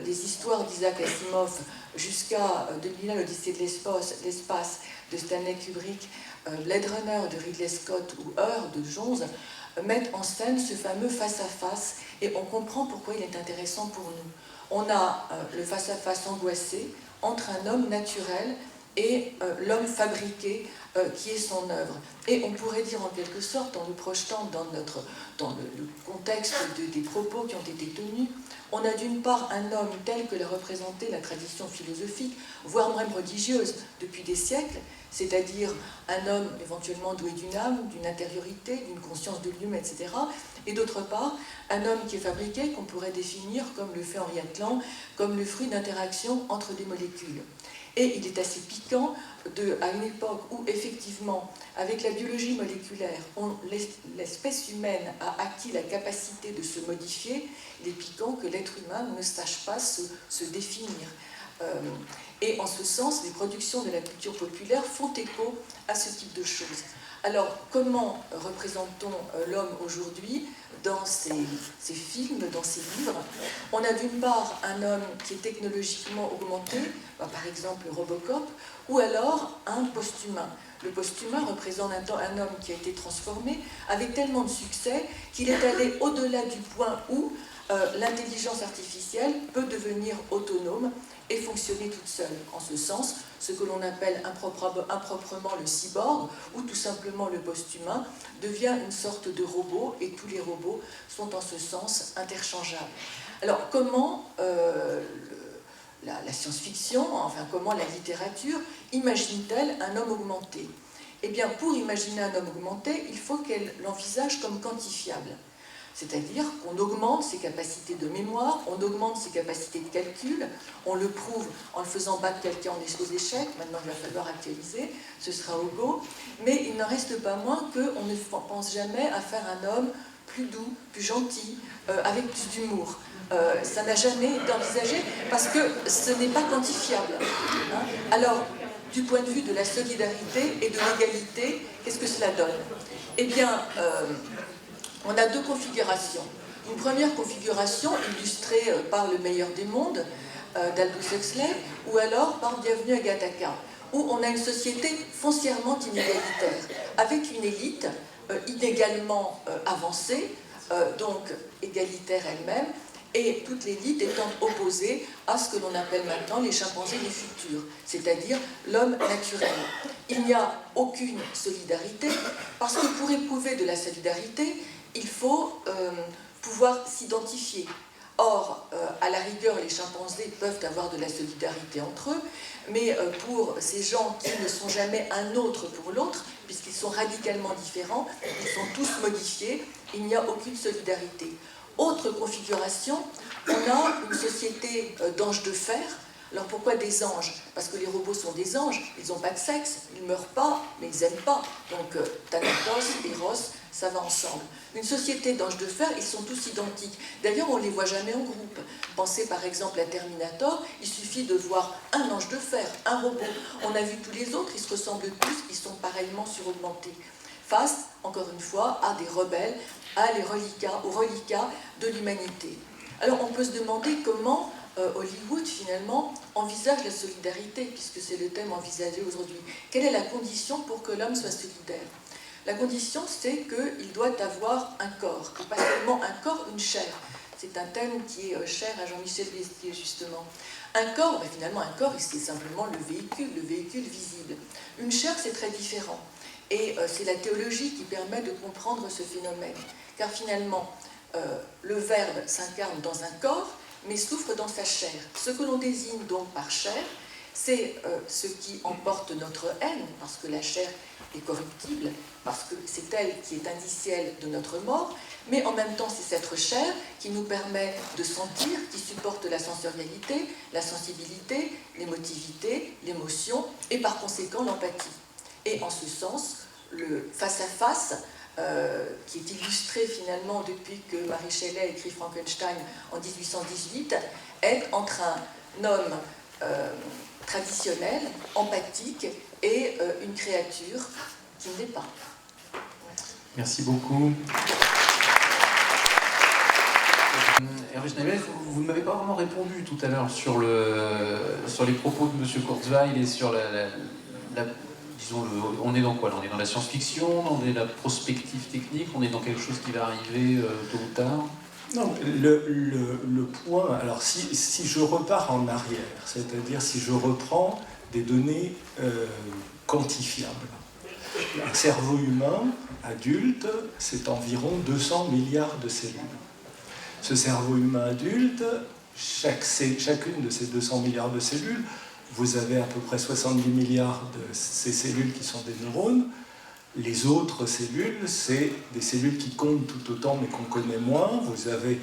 les histoires d'Isaac Asimov jusqu'à 2001, l'Odyssée de l'espace de Stanley Kubrick, Blade Runner de Ridley Scott ou Heure de Jones, mettent en scène ce fameux face-à-face et on comprend pourquoi il est intéressant pour nous. On a le face-à-face angoissé entre un homme naturel et l'homme fabriqué qui est son œuvre. Et on pourrait dire en quelque sorte, en nous projetant dans le contexte des propos qui ont été tenus, on a d'une part un homme tel que l'a représenté la tradition philosophique, voire même religieuse depuis des siècles, c'est-à-dire un homme éventuellement doué d'une âme, d'une intériorité, d'une conscience de lui-même, etc. Et d'autre part, un homme qui est fabriqué, qu'on pourrait définir, comme le fait Henri Atlan, comme le fruit d'interactions entre des molécules. Et il est assez piquant, à une époque où, effectivement, avec la biologie moléculaire, l'espèce humaine a acquis la capacité de se modifier, il est piquant que l'être humain ne sache pas se définir. Et en ce sens, les productions de la culture populaire font écho à ce type de choses. Alors, comment représentons l'homme aujourd'hui dans ces films, dans ces livres? On a d'une part un homme qui est technologiquement augmenté, par exemple Robocop, ou alors un post-humain. Le post-humain représente un homme qui a été transformé avec tellement de succès qu'il est allé au-delà du point où l'intelligence artificielle peut devenir autonome et fonctionner toute seule. En ce sens, ce que l'on appelle improprement le cyborg, ou tout simplement le post-humain, devient une sorte de robot, et tous les robots sont en ce sens interchangeables. Alors, comment la science-fiction, enfin comment la littérature, imagine-t-elle un homme augmenté? Eh bien, pour imaginer un homme augmenté, il faut qu'elle l'envisage comme quantifiable. C'est-à-dire qu'on augmente ses capacités de mémoire, on augmente ses capacités de calcul, on le prouve en le faisant battre quelqu'un aux échecs, maintenant il va falloir actualiser, ce sera au go, mais il n'en reste pas moins qu'on ne pense jamais à faire un homme plus doux, plus gentil, avec plus d'humour. Ça n'a jamais été envisagé parce que ce n'est pas quantifiable. Hein. Alors, du point de vue de la solidarité et de l'égalité, qu'est-ce que cela donne? Eh bien, on a deux configurations. Une première configuration illustrée par Le meilleur des mondes d'Aldous Huxley, ou alors par Bienvenue à Gattaca, où on a une société foncièrement inégalitaire, avec une élite inégalement avancée, donc égalitaire elle-même, et toute l'élite étant opposée à ce que l'on appelle maintenant les chimpanzés du futur, c'est-à-dire l'homme naturel. Il n'y a aucune solidarité, parce que pour éprouver de la solidarité, il faut pouvoir s'identifier. Or, à la rigueur, les chimpanzés peuvent avoir de la solidarité entre eux, mais pour ces gens qui ne sont jamais un autre pour l'autre, puisqu'ils sont radicalement différents, ils sont tous modifiés, il n'y a aucune solidarité. Autre configuration, on a une société d'anges de fer. Alors pourquoi des anges? Parce que les robots sont des anges, ils n'ont pas de sexe, ils ne meurent pas, mais ils n'aiment pas. Donc Thanatos, Eros, ça va ensemble. Une société d'anges de fer, ils sont tous identiques. D'ailleurs, on ne les voit jamais en groupe. Pensez par exemple à Terminator, il suffit de voir un ange de fer, un robot. On a vu tous les autres, ils se ressemblent tous, ils sont pareillement suraugmentés. Face, encore une fois, à des rebelles, aux reliquats de l'humanité. Alors on peut se demander comment Hollywood, finalement, envisage la solidarité, puisque c'est le thème envisagé aujourd'hui. Quelle est la condition pour que l'homme soit solidaire? La condition, c'est qu'il doit avoir un corps, et pas seulement un corps, une chair. C'est un thème qui est cher à Jean-Michel Bestier, justement. Un corps, ben finalement, un corps, c'est simplement le véhicule visible. Une chair, c'est très différent. Et c'est la théologie qui permet de comprendre ce phénomène. Car finalement, le Verbe s'incarne dans un corps, mais souffre dans sa chair. Ce que l'on désigne donc par chair, c'est ce qui emporte notre haine, parce que la chair est corruptible, parce que c'est elle qui est indicielle de notre mort, mais en même temps c'est cette chair qui nous permet de sentir, qui supporte la sensorialité, la sensibilité, l'émotivité, l'émotion, et par conséquent l'empathie. Et en ce sens, le face-à-face, qui est illustré finalement depuis que Mary Shelley a écrit Frankenstein en 1818, est entre un homme traditionnel, empathique, et une créature qui ne l'est pas. Merci beaucoup. Hervé Schneider, vous ne m'avez pas vraiment répondu tout à l'heure sur les propos de M. Kurzweil et sur disons, on est dans quoi? On est dans la science-fiction, on est dans la prospective technique, on est dans quelque chose qui va arriver tôt ou tard? Non, le point, alors si je repars en arrière, c'est-à-dire si je reprends des données quantifiables. Un cerveau humain adulte, c'est environ 200 milliards de cellules. Ce cerveau humain adulte, chacune de ces 200 milliards de cellules, vous avez à peu près 70 milliards de ces cellules qui sont des neurones. Les autres cellules, c'est des cellules qui comptent tout autant mais qu'on connaît moins. Vous avez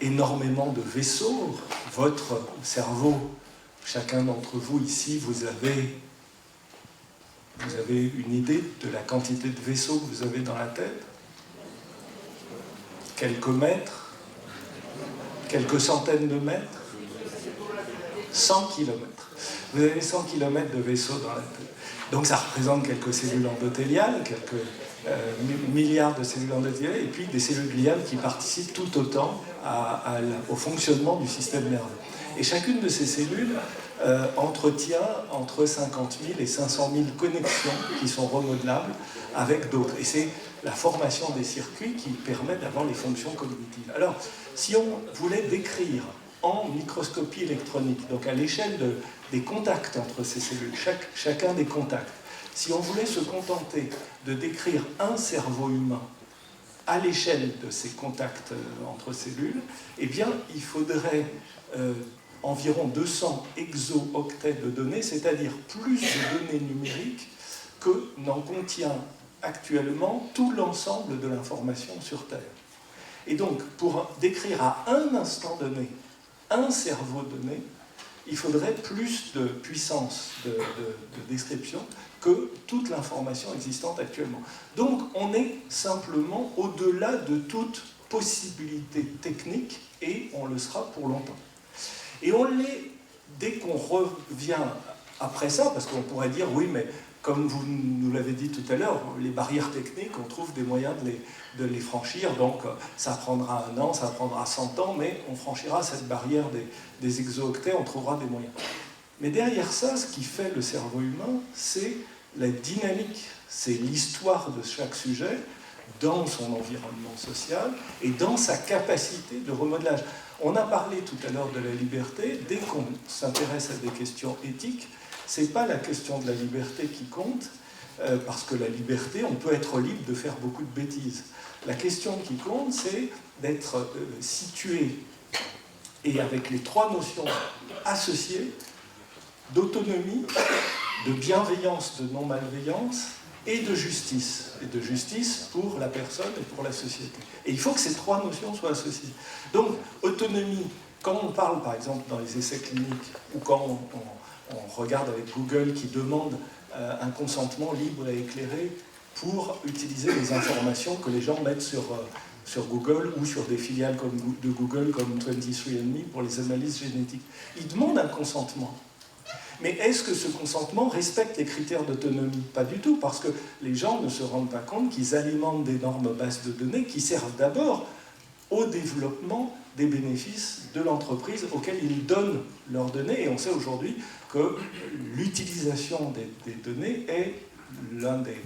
énormément de vaisseaux. Votre cerveau, chacun d'entre vous ici, vous avez une idée de la quantité de vaisseaux que vous avez dans la tête? Quelques mètres? Quelques centaines de mètres? 100 kilomètres. Vous avez 100 kilomètres de vaisseaux dans la tête. Donc ça représente quelques cellules endothéliales, quelques milliards de cellules endothéliales, et puis des cellules gliales qui participent tout autant au fonctionnement du système nerveux. Et chacune de ces cellules entretient entre 50 000 et 500 000 connexions qui sont remodelables avec d'autres. Et c'est la formation des circuits qui permet d'avoir les fonctions cognitives. Alors, si on voulait décrire en microscopie électronique, donc à l'échelle des contacts entre ces cellules, chacun des contacts, si on voulait se contenter de décrire un cerveau humain à l'échelle de ces contacts entre cellules, eh bien, il faudrait environ 200 exo-octets de données, c'est-à-dire plus de données numériques que n'en contient actuellement tout l'ensemble de l'information sur Terre. Et donc, pour décrire à un instant donné un cerveau donné, il faudrait plus de puissance de description que toute l'information existante actuellement. Donc, on est simplement au-delà de toute possibilité technique, et on le sera pour longtemps. Et on l'est dès qu'on revient après ça, parce qu'on pourrait dire, oui, mais comme vous nous l'avez dit tout à l'heure, les barrières techniques, on trouve des moyens de les franchir, donc ça prendra 1 an, ça prendra 100 ans, mais on franchira cette barrière des exo-octets, on trouvera des moyens. Mais derrière ça, ce qui fait le cerveau humain, c'est la dynamique, c'est l'histoire de chaque sujet dans son environnement social et dans sa capacité de remodelage. On a parlé tout à l'heure de la liberté. Dès qu'on s'intéresse à des questions éthiques, ce n'est pas la question de la liberté qui compte, parce que la liberté, on peut être libre de faire beaucoup de bêtises. La question qui compte, c'est d'être situé, et avec les 3 notions associées, d'autonomie, de bienveillance, de non-malveillance, et de justice pour la personne et pour la société. Et il faut que ces 3 notions soient associées. Donc, autonomie, quand on parle par exemple dans les essais cliniques, ou quand on regarde avec Google qui demande un consentement libre et éclairé pour utiliser les informations que les gens mettent sur Google ou sur des filiales de Google comme 23andMe pour les analyses génétiques. Ils demandent un consentement. Mais est-ce que ce consentement respecte les critères d'autonomie? Pas du tout, parce que les gens ne se rendent pas compte qu'ils alimentent d'énormes bases de données qui servent d'abord au développement des bénéfices de l'entreprise auxquels ils donnent leurs données. Et on sait aujourd'hui que l'utilisation des données est l'un des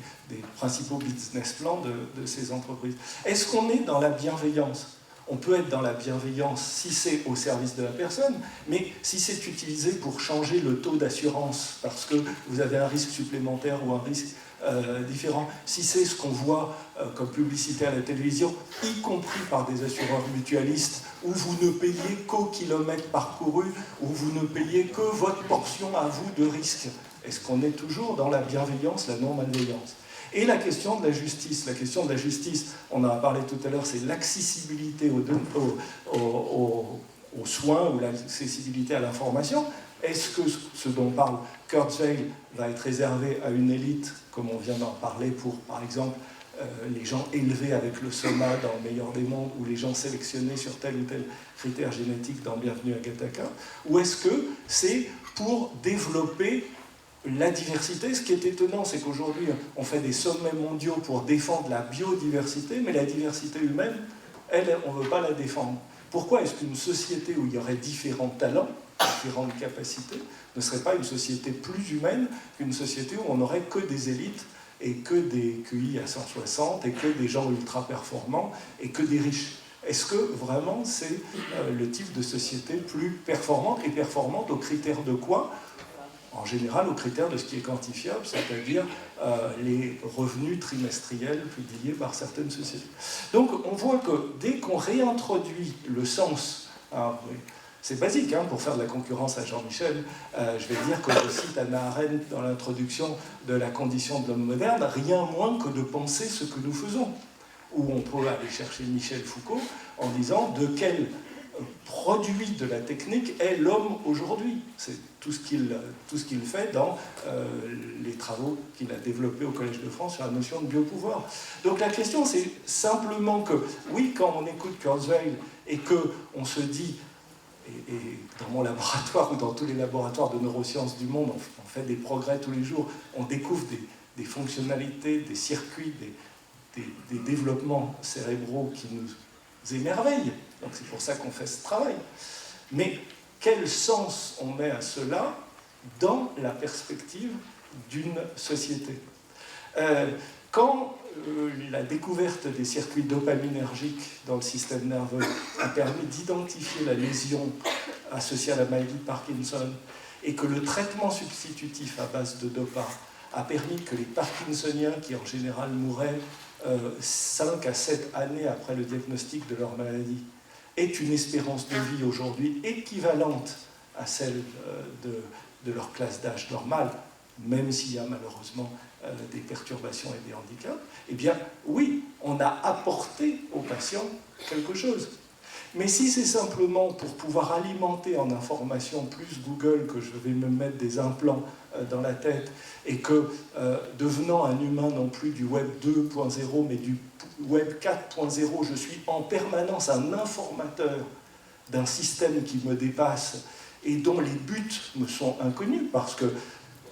principaux business plans de ces entreprises. Est-ce qu'on est dans la bienveillance? On peut être dans la bienveillance si c'est au service de la personne, mais si c'est utilisé pour changer le taux d'assurance parce que vous avez un risque supplémentaire ou un risque différent, si c'est ce qu'on voit comme publicité à la télévision, y compris par des assureurs mutualistes, où vous ne payez qu'au kilomètre parcouru, où vous ne payez que votre portion à vous de risque, est-ce qu'on est toujours dans la bienveillance, la non-malveillance? Et la question de la justice. La question de la justice, on en a parlé tout à l'heure, c'est l'accessibilité aux soins ou l'accessibilité à l'information. Est-ce que ce dont parle Kurzweil va être réservé à une élite, comme on vient d'en parler pour, par exemple, les gens élevés avec le soma dans Le meilleur des mondes, ou les gens sélectionnés sur tel ou tel critère génétique dans Bienvenue à Gattaca? Ou est-ce que c'est pour développer la diversité? Ce qui est étonnant, c'est qu'aujourd'hui, on fait des sommets mondiaux pour défendre la biodiversité, mais la diversité humaine, elle, on ne veut pas la défendre. Pourquoi est-ce qu'une société où il y aurait différents talents, différentes capacités, ne serait pas une société plus humaine qu'une société où on n'aurait que des élites et que des QI à 160 et que des gens ultra performants et que des riches? Est-ce que vraiment c'est le type de société plus performante, et performante aux critères de quoi? en général aux critères de ce qui est quantifiable, c'est-à-dire les revenus trimestriels publiés par certaines sociétés. Donc on voit que dès qu'on réintroduit le sens, c'est basique pour faire de la concurrence à Jean-Michel, je vais dire que je cite Hannah Arendt dans l'introduction de La condition de l'homme moderne, rien moins que de penser ce que nous faisons. Où on peut aller chercher Michel Foucault en disant de quel produit de la technique est l'homme aujourd'hui. C'est tout ce qu'il fait dans les travaux qu'il a développés au Collège de France sur la notion de biopouvoir. Donc la question, c'est simplement que, oui, quand on écoute Kurzweil et qu'on se dit, et dans mon laboratoire ou dans tous les laboratoires de neurosciences du monde, on fait des progrès tous les jours, on découvre des fonctionnalités, des circuits, des développements cérébraux qui nous émerveillent. Donc c'est pour ça qu'on fait ce travail. Mais quel sens on met à cela dans la perspective d'une société ? Quand la découverte des circuits dopaminergiques dans le système nerveux a permis d'identifier la lésion associée à la maladie de Parkinson et que le traitement substitutif à base de dopa a permis que les Parkinsoniens, qui en général mouraient 5 à 7 années après le diagnostic de leur maladie, aient une espérance de vie aujourd'hui équivalente à celle de leur classe d'âge normale, même s'il y a malheureusement des perturbations et des handicaps, eh bien oui, on a apporté aux patients quelque chose. Mais si c'est simplement pour pouvoir alimenter en information plus Google que je vais me mettre des implants dans la tête et que, devenant un humain non plus du web 2.0 mais du web 4.0, je suis en permanence un informateur d'un système qui me dépasse et dont les buts me sont inconnus, parce que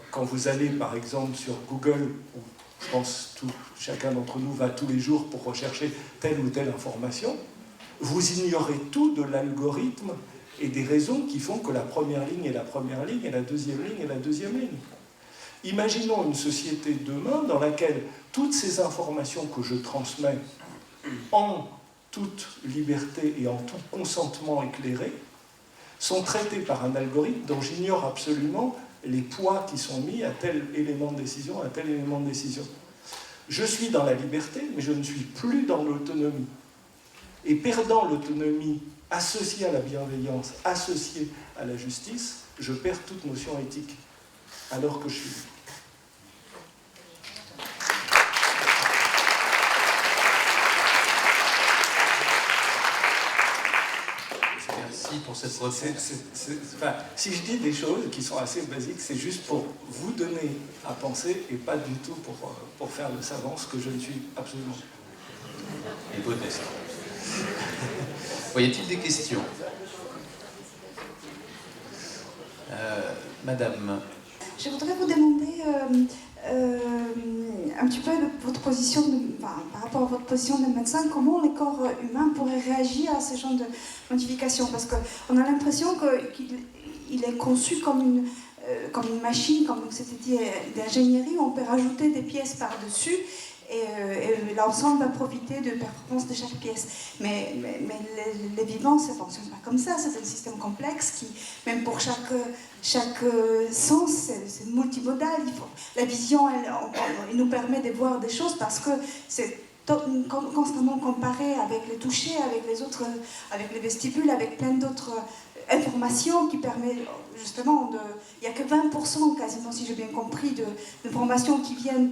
quand vous allez par exemple sur Google, où je pense que chacun d'entre nous va tous les jours pour rechercher telle ou telle information, vous ignorez tout de l'algorithme et des raisons qui font que la première ligne est la première ligne et la deuxième ligne est la deuxième ligne. Imaginons une société demain dans laquelle toutes ces informations que je transmets en toute liberté et en tout consentement éclairé sont traitées par un algorithme dont j'ignore absolument les poids qui sont mis à tel élément de décision, à tel élément de décision. Je suis dans la liberté, mais je ne suis plus dans l'autonomie. Et perdant l'autonomie associée à la bienveillance, associée à la justice, je perds toute notion éthique, alors que je suis libre. Merci pour cette réponse. Enfin, si je dis des choses qui sont assez basiques, c'est juste pour vous donner à penser et pas du tout pour faire le savant, ce que je ne suis absolument. Et modeste. Y a-t-il des questions ? Madame. Je voudrais vous demander un petit peu votre position, par rapport à votre position de médecin, comment le corps humain pourrait réagir à ce genre de modification, parce qu'on a l'impression qu'il est conçu comme une machine, comme c'était dit, d'ingénierie, où on peut rajouter des pièces par-dessus, et l'ensemble va profiter de performance de chaque pièce. Mais les vivants, ça ne fonctionne pas comme ça, c'est un système complexe qui, même pour chaque sens, c'est multimodal. La vision, elle nous permet de voir des choses parce que c'est constamment comparé avec les touchés, avec les autres, avec les vestibules, avec plein d'autres informations qui permettent justement de... Il n'y a que 20% quasiment, si j'ai bien compris, d'informations qui viennent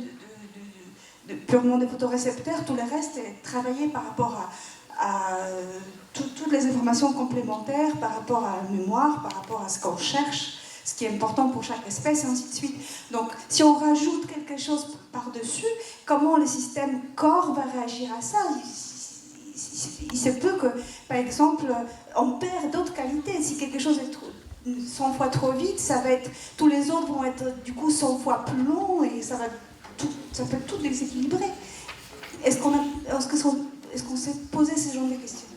purement des photorécepteurs. Tout le reste est travaillé par rapport à toutes les informations complémentaires, par rapport à la mémoire, par rapport à ce qu'on cherche, ce qui est important pour chaque espèce, et ainsi de suite. Donc, si on rajoute quelque chose par-dessus, comment le système corps va réagir à ça ? Il se peut que, par exemple, on perd d'autres qualités. Si quelque chose est 100 fois trop vite, ça va être, tous les autres vont être du coup 100 fois plus longs et ça peut tout déséquilibrer. Est-ce qu'on s'est posé ce genre de questions ?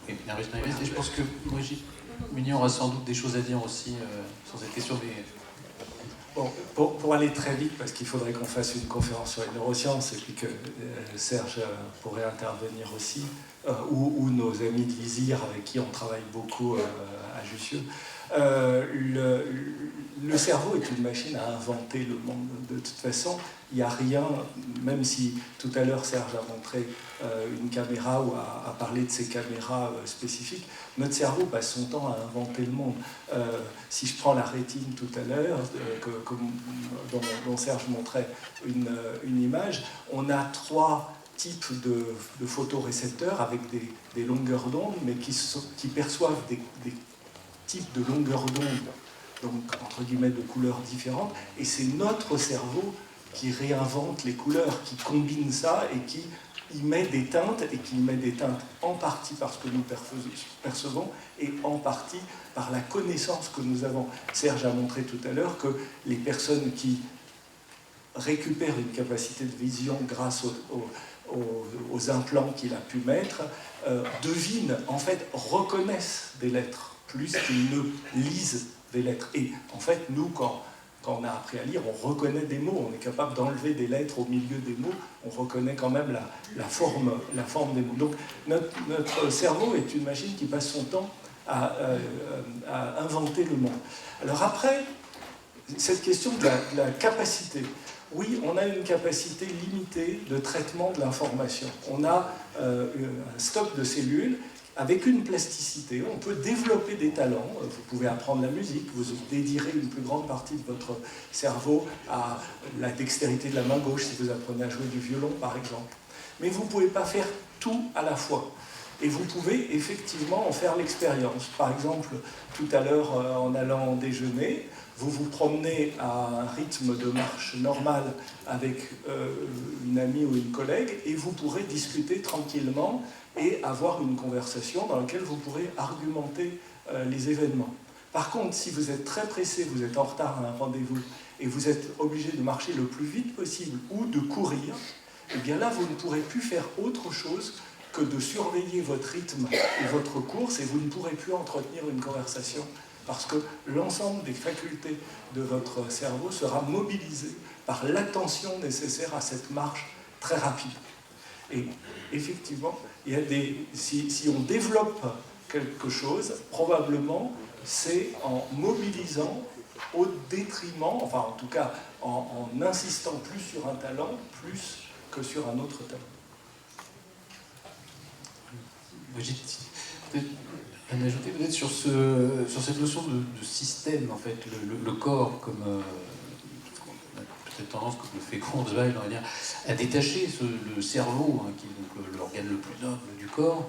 Oui, je pense que Brigitte Mignon aura sans doute des choses à dire aussi sur cette question. Mais... Bon, pour aller très vite, parce qu'il faudrait qu'on fasse une conférence sur les neurosciences et puis que Serge pourrait intervenir aussi, ou nos amis de l'ISIR avec qui on travaille beaucoup à Jussieu. Le cerveau est une machine à inventer le monde. De toute façon, il n'y a rien, même si tout à l'heure Serge a montré une caméra ou a parlé de ces caméras spécifiques, notre cerveau passe son temps à inventer le monde. Si je prends la rétine tout à l'heure, dont Serge montrait une image, on a 3 types de photorécepteurs avec des longueurs d'onde, mais qui perçoivent des types de longueurs d'onde, donc entre guillemets de couleurs différentes, et c'est notre cerveau qui réinvente les couleurs, qui combine ça et qui y met des teintes, et qui y met des teintes en partie parce que nous percevons et en partie par la connaissance que nous avons. Serge a montré tout à l'heure que les personnes qui récupèrent une capacité de vision grâce aux implants qu'il a pu mettre, devinent, en fait, reconnaissent des lettres plus qu'ils ne lisent des lettres. Et en fait, nous, quand on a appris à lire, on reconnaît des mots, on est capable d'enlever des lettres au milieu des mots, on reconnaît quand même la forme des mots. Donc notre cerveau est une machine qui passe son temps à inventer le monde. Alors après, cette question de la capacité. Oui, on a une capacité limitée de traitement de l'information. On a un stock de cellules avec une plasticité. On peut développer des talents. Vous pouvez apprendre la musique, vous dédierez une plus grande partie de votre cerveau à la dextérité de la main gauche si vous apprenez à jouer du violon, par exemple. Mais vous ne pouvez pas faire tout à la fois. Et vous pouvez effectivement en faire l'expérience. Par exemple, tout à l'heure, en allant déjeuner, vous vous promenez à un rythme de marche normal avec une amie ou une collègue, et vous pourrez discuter tranquillement et avoir une conversation dans laquelle vous pourrez argumenter les événements. Par contre, si vous êtes très pressé, vous êtes en retard à un rendez-vous, et vous êtes obligé de marcher le plus vite possible ou de courir, eh bien là, vous ne pourrez plus faire autre chose que de surveiller votre rythme et votre course, et vous ne pourrez plus entretenir une conversation, parce que l'ensemble des facultés de votre cerveau sera mobilisé par l'attention nécessaire à cette marche très rapide. Et effectivement, il y a si on développe quelque chose, probablement c'est en mobilisant au détriment, enfin en tout cas en insistant plus sur un talent, plus que sur un autre talent. Un ajouter peut-être sur cette notion de système, en fait, le corps comme on a peut-être tendance, comme le fait Kurzweil, on va dire, à détacher le cerveau, hein, qui est donc l'organe le plus noble du corps,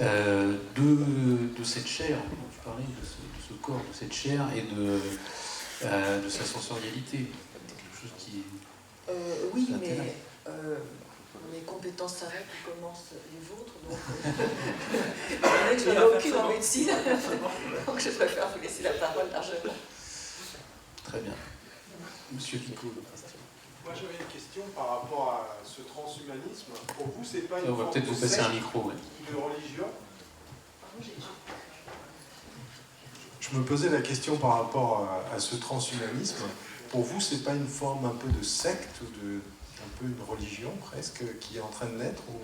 de cette chair dont tu parlais, de ce corps, de cette chair et de sa sensorialité. C'est quelque chose qui oui, mais mes compétences s'arrêtent où commencent les vôtres, donc je n'en ai aucune en médecine, donc je préfère vous laisser la parole largement. Très bien. Monsieur Picot. Moi j'avais une question par rapport à ce transhumanisme. Pour vous, c'est pas une On va forme peut-être de vous passer secte un micro. Ouais. ou de religion? Je me posais la question par rapport à ce transhumanisme. Pour vous, c'est pas une forme un peu de secte ou un peu une religion presque qui est en train de naître ou...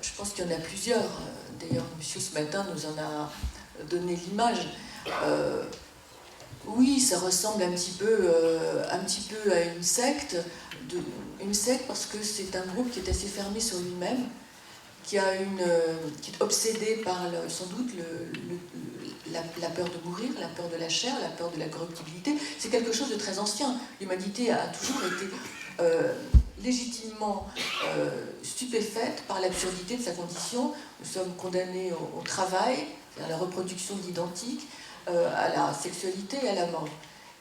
Je pense qu'il y en a plusieurs. D'ailleurs, monsieur ce matin nous en a donné l'image. Oui, ça ressemble un petit peu à une secte. Une secte parce que c'est un groupe qui est assez fermé sur lui-même, qui est obsédé par sans doute la peur de mourir, la peur de la chair, la peur de la corruptibilité. C'est quelque chose de très ancien. L'humanité a toujours été légitimement stupéfaite par l'absurdité de sa condition. Nous sommes condamnés au travail, à la reproduction de l'identique, à la sexualité et à la mort.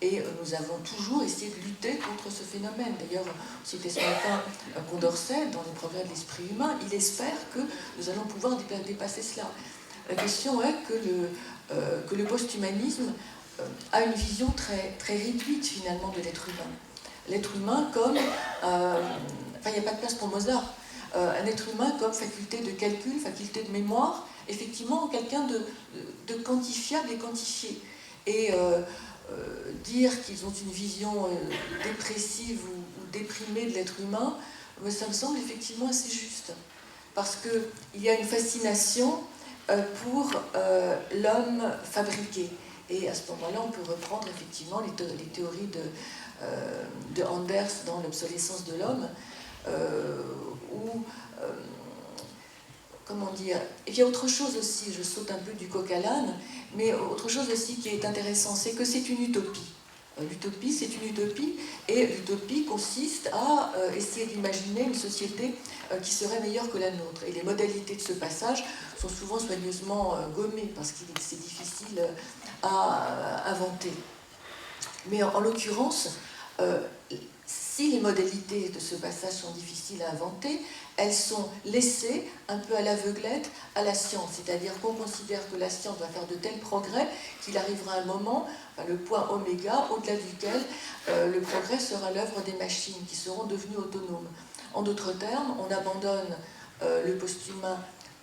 Et nous avons toujours essayé de lutter contre ce phénomène. D'ailleurs, c'était ce matin Condorcet, dans les progrès de l'esprit humain, il espère que nous allons pouvoir dépasser cela. La question est que le post-humanisme a une vision très, très réduite finalement de l'être humain. L'être humain comme... il n'y a pas de place pour Mozart. Un être humain comme faculté de calcul, faculté de mémoire, effectivement quelqu'un de quantifiable et quantifié. Et dire qu'ils ont une vision dépressive ou déprimée de l'être humain, ça me semble effectivement assez juste. parce qu'il y a une fascination pour l'homme fabriqué. Et à ce moment-là, on peut reprendre effectivement les théories de Anders dans l'obsolescence de l'homme, où, comment dire, et il y a autre chose aussi, je saute un peu du coq à l'âne, mais autre chose aussi qui est intéressant, c'est que c'est une utopie. L'utopie, c'est une utopie, et l'utopie consiste à essayer d'imaginer une société qui serait meilleure que la nôtre. Et les modalités de ce passage sont souvent soigneusement gommées, parce que c'est difficile à inventer. Mais en l'occurrence, si les modalités de ce passage sont difficiles à inventer, elles sont laissées un peu à l'aveuglette à la science. C'est-à-dire qu'on considère que la science va faire de tels progrès qu'il arrivera un moment, le point oméga, au-delà duquel le progrès sera l'œuvre des machines qui seront devenues autonomes. En d'autres termes, on abandonne le post-humain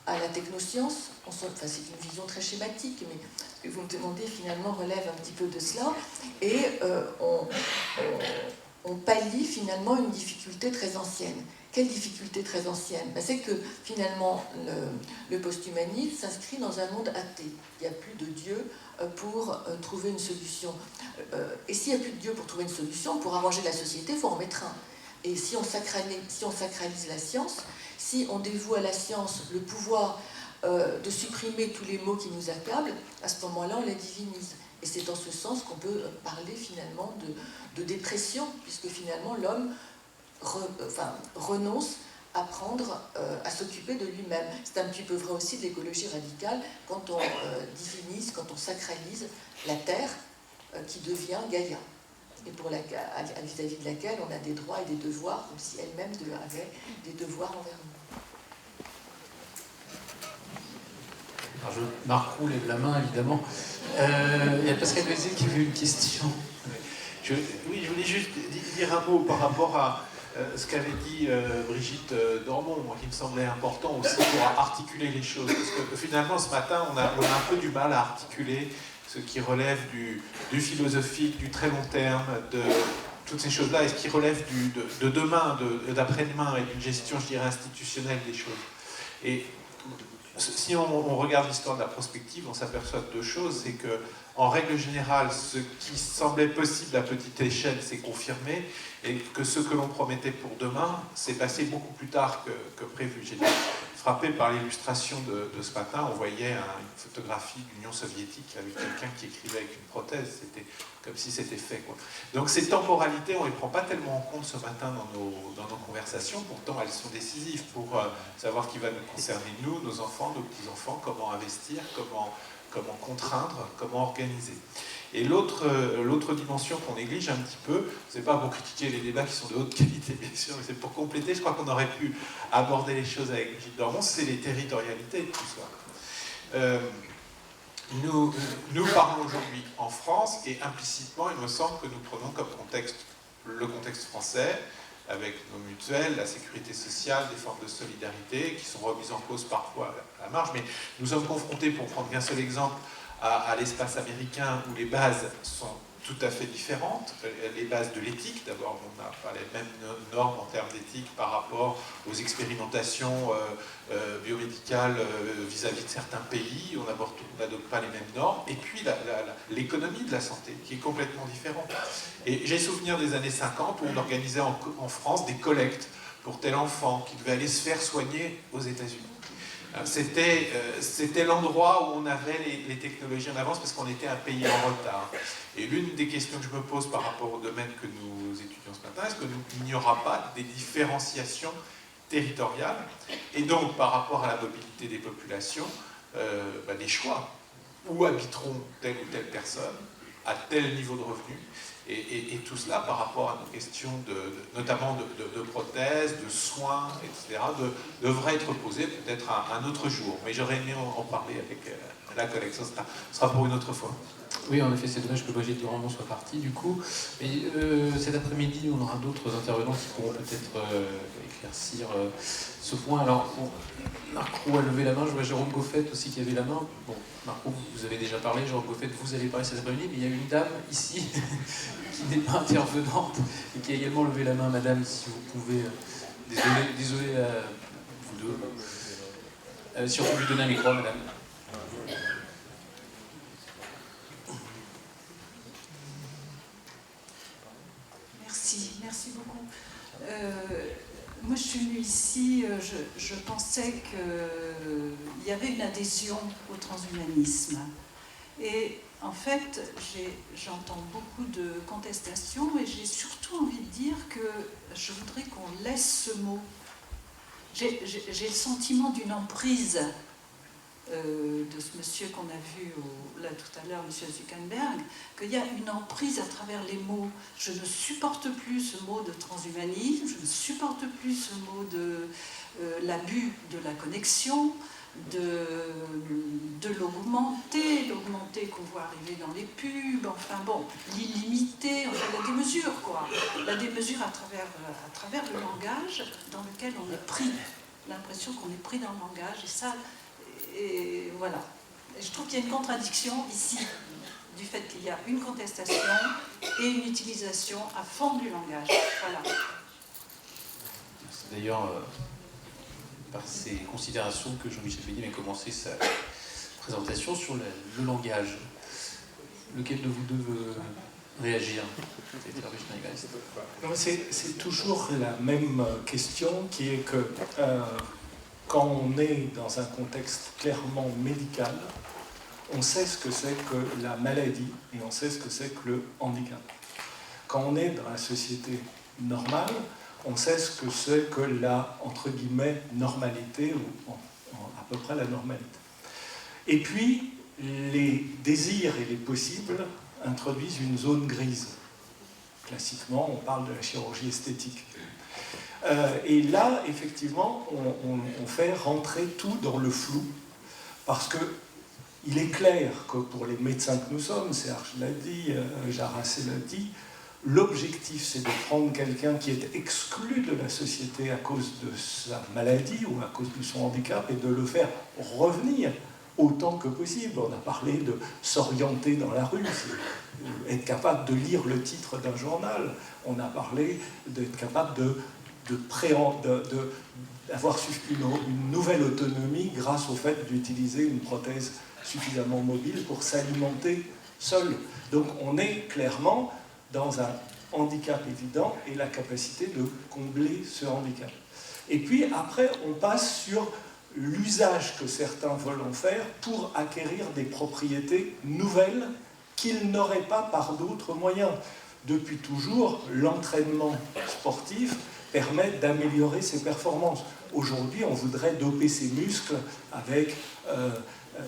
à la technoscience. C'est une vision très schématique, mais ce que vous me demandez finalement relève un petit peu de cela. Et on pallie finalement une difficulté très ancienne. Quelle difficulté très ancienne? C'est que finalement le post-humanisme s'inscrit dans un monde athée. Il n'y a plus de Dieu pour trouver une solution. Et s'il n'y a plus de Dieu pour trouver une solution, pour arranger la société, il faut en mettre un. Et si on sacralise la science, si on dévoue à la science le pouvoir de supprimer tous les mots qui nous accablent, à ce moment-là, on la divinise. Et c'est dans ce sens qu'on peut parler finalement de dépression, puisque finalement l'homme renonce à à s'occuper de lui-même. C'est un petit peu vrai aussi de l'écologie radicale, quand on divinise, quand on sacralise la terre qui devient Gaïa, et vis-à-vis de laquelle on a des droits et des devoirs, comme si elle-même avait des devoirs envers nous. Alors Marc Roux lève la main, évidemment. Il y a Pascal Bézé qui avait une question. Oui, je voulais juste dire un mot par rapport à ce qu'avait dit Brigitte Dormont, qui me semblait important aussi pour articuler les choses. Parce que finalement, ce matin, on a un peu du mal à articuler ce qui relève du philosophique, du très long terme, de toutes ces choses-là, et ce qui relève de demain, d'après-demain, et d'une gestion, je dirais, institutionnelle des choses. Et si on regarde l'histoire de la prospective, on s'aperçoit de deux choses. C'est que, en règle générale, ce qui semblait possible à petite échelle s'est confirmé, et que ce que l'on promettait pour demain s'est passé beaucoup plus tard que prévu. J'ai été frappé par l'illustration de ce matin. On voyait une photographie de l'Union soviétique avec quelqu'un qui écrivait avec une prothèse. C'était comme si c'était fait, quoi. Donc ces temporalités, on ne les prend pas tellement en compte ce matin dans nos conversations. Pourtant, elles sont décisives pour savoir qui va nous concerner, nous, nos enfants, nos petits-enfants, comment investir, comment contraindre, comment organiser. Et l'autre dimension qu'on néglige un petit peu, c'est pas pour critiquer les débats qui sont de haute qualité, bien sûr, mais c'est pour compléter. Je crois qu'on aurait pu aborder les choses avec Brigitte Dormont, c'est les territorialités de tout ça. Nous parlons aujourd'hui en France, et implicitement, il me semble que nous prenons comme contexte le contexte français, avec nos mutuelles, la sécurité sociale, des formes de solidarité qui sont remises en cause parfois à la marge, mais nous sommes confrontés, pour prendre qu'un seul exemple, à l'espace américain où les bases sont tout à fait différentes. Les bases de l'éthique, d'abord, on n'a pas les mêmes normes en termes d'éthique par rapport aux expérimentations biomédicales vis-à-vis de certains pays. On n'adopte pas les mêmes normes. Et puis l'économie de la santé, qui est complètement différente. Et j'ai souvenir des années 50 où on organisait en France des collectes pour tel enfant qui devait aller se faire soigner aux États-Unis. C'était l'endroit où on avait les technologies en avance parce qu'on était un pays en retard. Et l'une des questions que je me pose par rapport au domaine que nous étudions ce matin, est-ce qu'il n'y aura pas des différenciations territoriales et donc par rapport à la mobilité des populations, des choix. Où habiteront telle ou telle personne, à tel niveau de revenu, et tout cela par rapport à nos questions notamment de prothèses, de soins, etc., devrait être posé peut-être un autre jour. Mais j'aurais aimé en parler avec la collègue, ça sera pour une autre fois. Oui, en effet, c'est dommage que Brigitte Dormont soit partie, du coup. Mais cet après-midi, on aura d'autres intervenants qui pourront peut-être éclaircir ce point. Alors, bon, Marc Roux a levé la main, je vois Jérôme Goffet aussi qui avait la main. Bon, Marc Roux, vous avez déjà parlé, Jérôme Goffet, vous allez parler cet après-midi, mais il y a une dame ici qui n'est pas intervenante et qui a également levé la main. Madame, si vous pouvez... Désolé à vous deux. Si on peut lui donner un micro, madame. Merci beaucoup. Moi, je suis venue ici, je pensais qu'il y avait une adhésion au transhumanisme. Et en fait, j'entends beaucoup de contestations et j'ai surtout envie de dire que je voudrais qu'on laisse ce mot. J'ai le sentiment d'une emprise de ce monsieur qu'on a vu là tout à l'heure, monsieur Zuckerberg, qu'il y a une emprise à travers les mots. Je ne supporte plus ce mot de transhumanisme, je ne supporte plus ce mot de l'abus de la connexion, de l'augmenter qu'on voit arriver dans les pubs, enfin bon, l'illimité, enfin la démesure quoi. La démesure à travers le langage dans lequel on est pris, l'impression qu'on est pris dans le langage, et ça, et voilà. Et je trouve qu'il y a une contradiction ici, du fait qu'il y a une contestation et une utilisation à fond du langage. Voilà. C'est d'ailleurs par ces considérations que Jean-Michel Bénigne a commencé sa présentation sur le langage. Lequel de vous deux veut réagir? C'est toujours la même question qui est que quand on est dans un contexte clairement médical, on sait ce que c'est que la maladie et on sait ce que c'est que le handicap. Quand on est dans la société normale, on sait ce que c'est que la, entre guillemets, normalité, ou à peu près la normalité. Et puis, les désirs et les possibles introduisent une zone grise. Classiquement, on parle de la chirurgie esthétique. Et là, effectivement, on fait rentrer tout dans le flou, parce qu'il est clair que pour les médecins que nous sommes, Serge l'a dit, Jarassé l'a dit, l'objectif, c'est de prendre quelqu'un qui est exclu de la société à cause de sa maladie ou à cause de son handicap et de le faire revenir autant que possible. On a parlé de s'orienter dans la rue, être capable de lire le titre d'un journal. On a parlé d'être capable d'avoir une nouvelle autonomie grâce au fait d'utiliser une prothèse suffisamment mobile pour s'alimenter seul. Donc on est clairement dans un handicap évident et la capacité de combler ce handicap. Et puis après, on passe sur l'usage que certains veulent en faire pour acquérir des propriétés nouvelles qu'ils n'auraient pas par d'autres moyens. Depuis toujours, l'entraînement sportif permet d'améliorer ses performances. Aujourd'hui, on voudrait doper ses muscles avec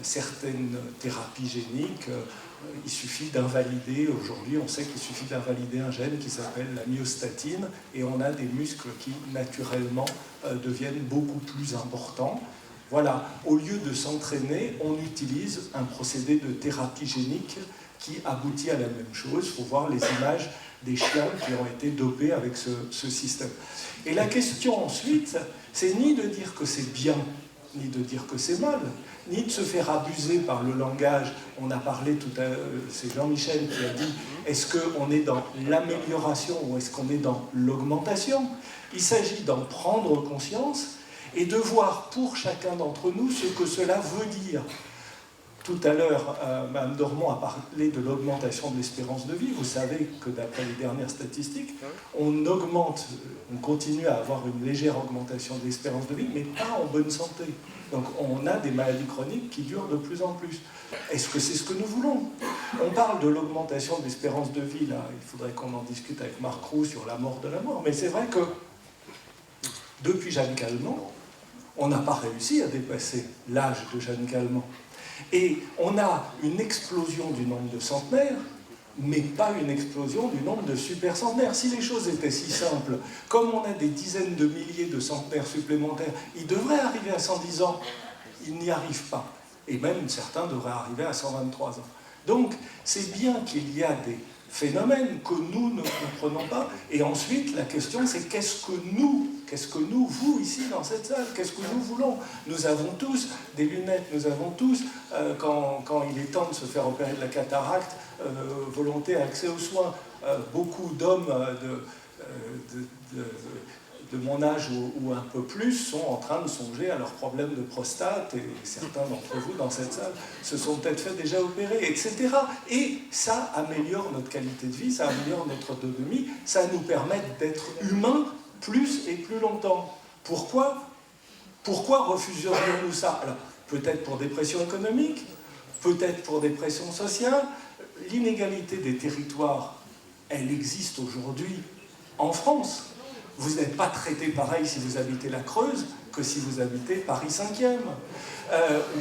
certaines thérapies géniques. Il suffit d'invalider, aujourd'hui on sait qu'il suffit d'invalider un gène qui s'appelle la myostatine et on a des muscles qui naturellement deviennent beaucoup plus importants. Voilà, au lieu de s'entraîner, on utilise un procédé de thérapie génique qui aboutit à la même chose. Il faut voir les images des chiens qui ont été dopés avec ce système. Et la question ensuite, c'est ni de dire que c'est bien, ni de dire que c'est mal, ni de se faire abuser par le langage. On a parlé tout à l'heure, c'est Jean-Michel qui a dit, est-ce qu'on est dans l'amélioration ou est-ce qu'on est dans l'augmentation? Il s'agit d'en prendre conscience et de voir pour chacun d'entre nous ce que cela veut dire. Tout à l'heure, Mme Dormont a parlé de l'augmentation de l'espérance de vie. Vous savez que d'après les dernières statistiques, on continue à avoir une légère augmentation de l'espérance de vie, mais pas en bonne santé. Donc on a des maladies chroniques qui durent de plus en plus. Est-ce que c'est ce que nous voulons? On parle de l'augmentation de l'espérance de vie, là, il faudrait qu'on en discute avec Marc Roux sur la mort de la mort, mais c'est vrai que depuis Jeanne Calment, on n'a pas réussi à dépasser l'âge de Jeanne Calment. Et on a une explosion du nombre de centenaires, mais pas une explosion du nombre de super-centenaires. Si les choses étaient si simples, comme on a des dizaines de milliers de centenaires supplémentaires, ils devraient arriver à 110 ans. Ils n'y arrivent pas. Et même certains devraient arriver à 123 ans. Donc, c'est bien qu'il y a des phénomènes que nous ne comprenons pas. Et ensuite, la question, c'est qu'est-ce que nous, vous, ici, dans cette salle, qu'est-ce que nous voulons? Nous avons tous des lunettes, nous avons tous, quand il est temps de se faire opérer de la cataracte, volonté, accès aux soins. Beaucoup d'hommes de mon âge ou un peu plus sont en train de songer à leurs problèmes de prostate, et certains d'entre vous dans cette salle se sont peut-être fait déjà opérer, etc. Et ça améliore notre qualité de vie, ça améliore notre autonomie, ça nous permet d'être humains plus et plus longtemps. Pourquoi refuserions-nous ça? Alors, peut-être pour des pressions économiques, peut-être pour des pressions sociales. L'inégalité des territoires, elle existe aujourd'hui en France. Vous n'êtes pas traité pareil si vous habitez la Creuse que si vous habitez Paris 5e.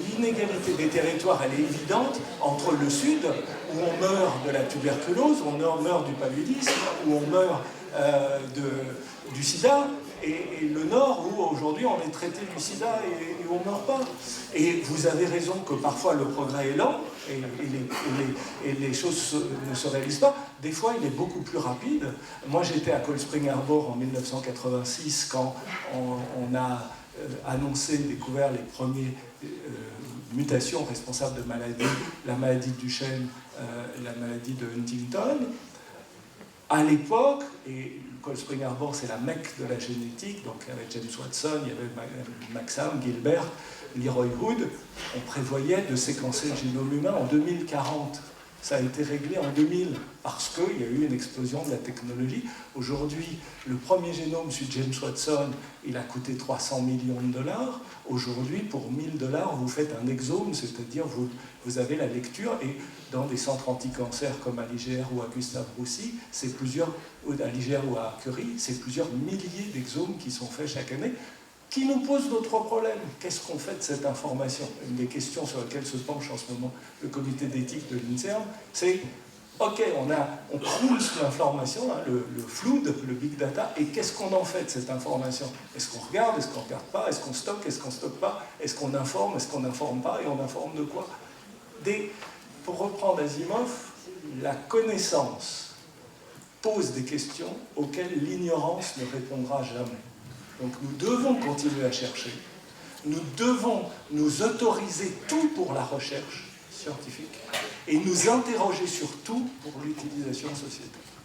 L'inégalité des territoires, elle est évidente entre le Sud, où on meurt de la tuberculose, où on meurt du paludisme, où on meurt du sida, et le Nord, où aujourd'hui on est traité du sida et où on ne meurt pas. Et vous avez raison que parfois le progrès est lent, et les choses ne se réalisent pas. Des fois, il est beaucoup plus rapide. Moi, j'étais à Cold Spring Harbor en 1986, quand on a découvert les premières mutations responsables de maladies, la maladie de Duchenne, la maladie de Huntington. À l'époque, et Cold Spring Harbor, c'est la mecque de la génétique, donc avec James Watson, il y avait Maxam, Gilbert, Leroy Hood, on prévoyait de séquencer le génome humain en 2040. Ça a été réglé en 2000, parce qu'il y a eu une explosion de la technologie. Aujourd'hui, le premier génome sur James Watson, il a coûté 300 millions de dollars. Aujourd'hui, pour 1000 dollars, vous faites un exome, c'est-à-dire vous avez la lecture, et dans des centres anti-cancer comme à l'IGR ou à Gustave Roussy, ou à l'IGR ou à Curie, c'est plusieurs milliers d'exomes qui sont faits chaque année, qui nous posent d'autres problèmes. Qu'est-ce qu'on fait de cette information? Une des questions sur lesquelles se penche en ce moment le comité d'éthique de l'INSERM, c'est ok, on croule sous l'information, hein, le flood, le big data, et qu'est-ce qu'on en fait de cette information? Est-ce qu'on regarde? Est-ce qu'on ne regarde pas? Est-ce qu'on stocke? Est-ce qu'on ne stocke pas? Est-ce qu'on informe? Est-ce qu'on n'informe pas? Et on informe de quoi? Pour reprendre Asimov, la connaissance pose des questions auxquelles l'ignorance ne répondra jamais. Donc nous devons continuer à chercher, nous devons nous autoriser tout pour la recherche scientifique et nous interroger sur tout pour l'utilisation sociétale.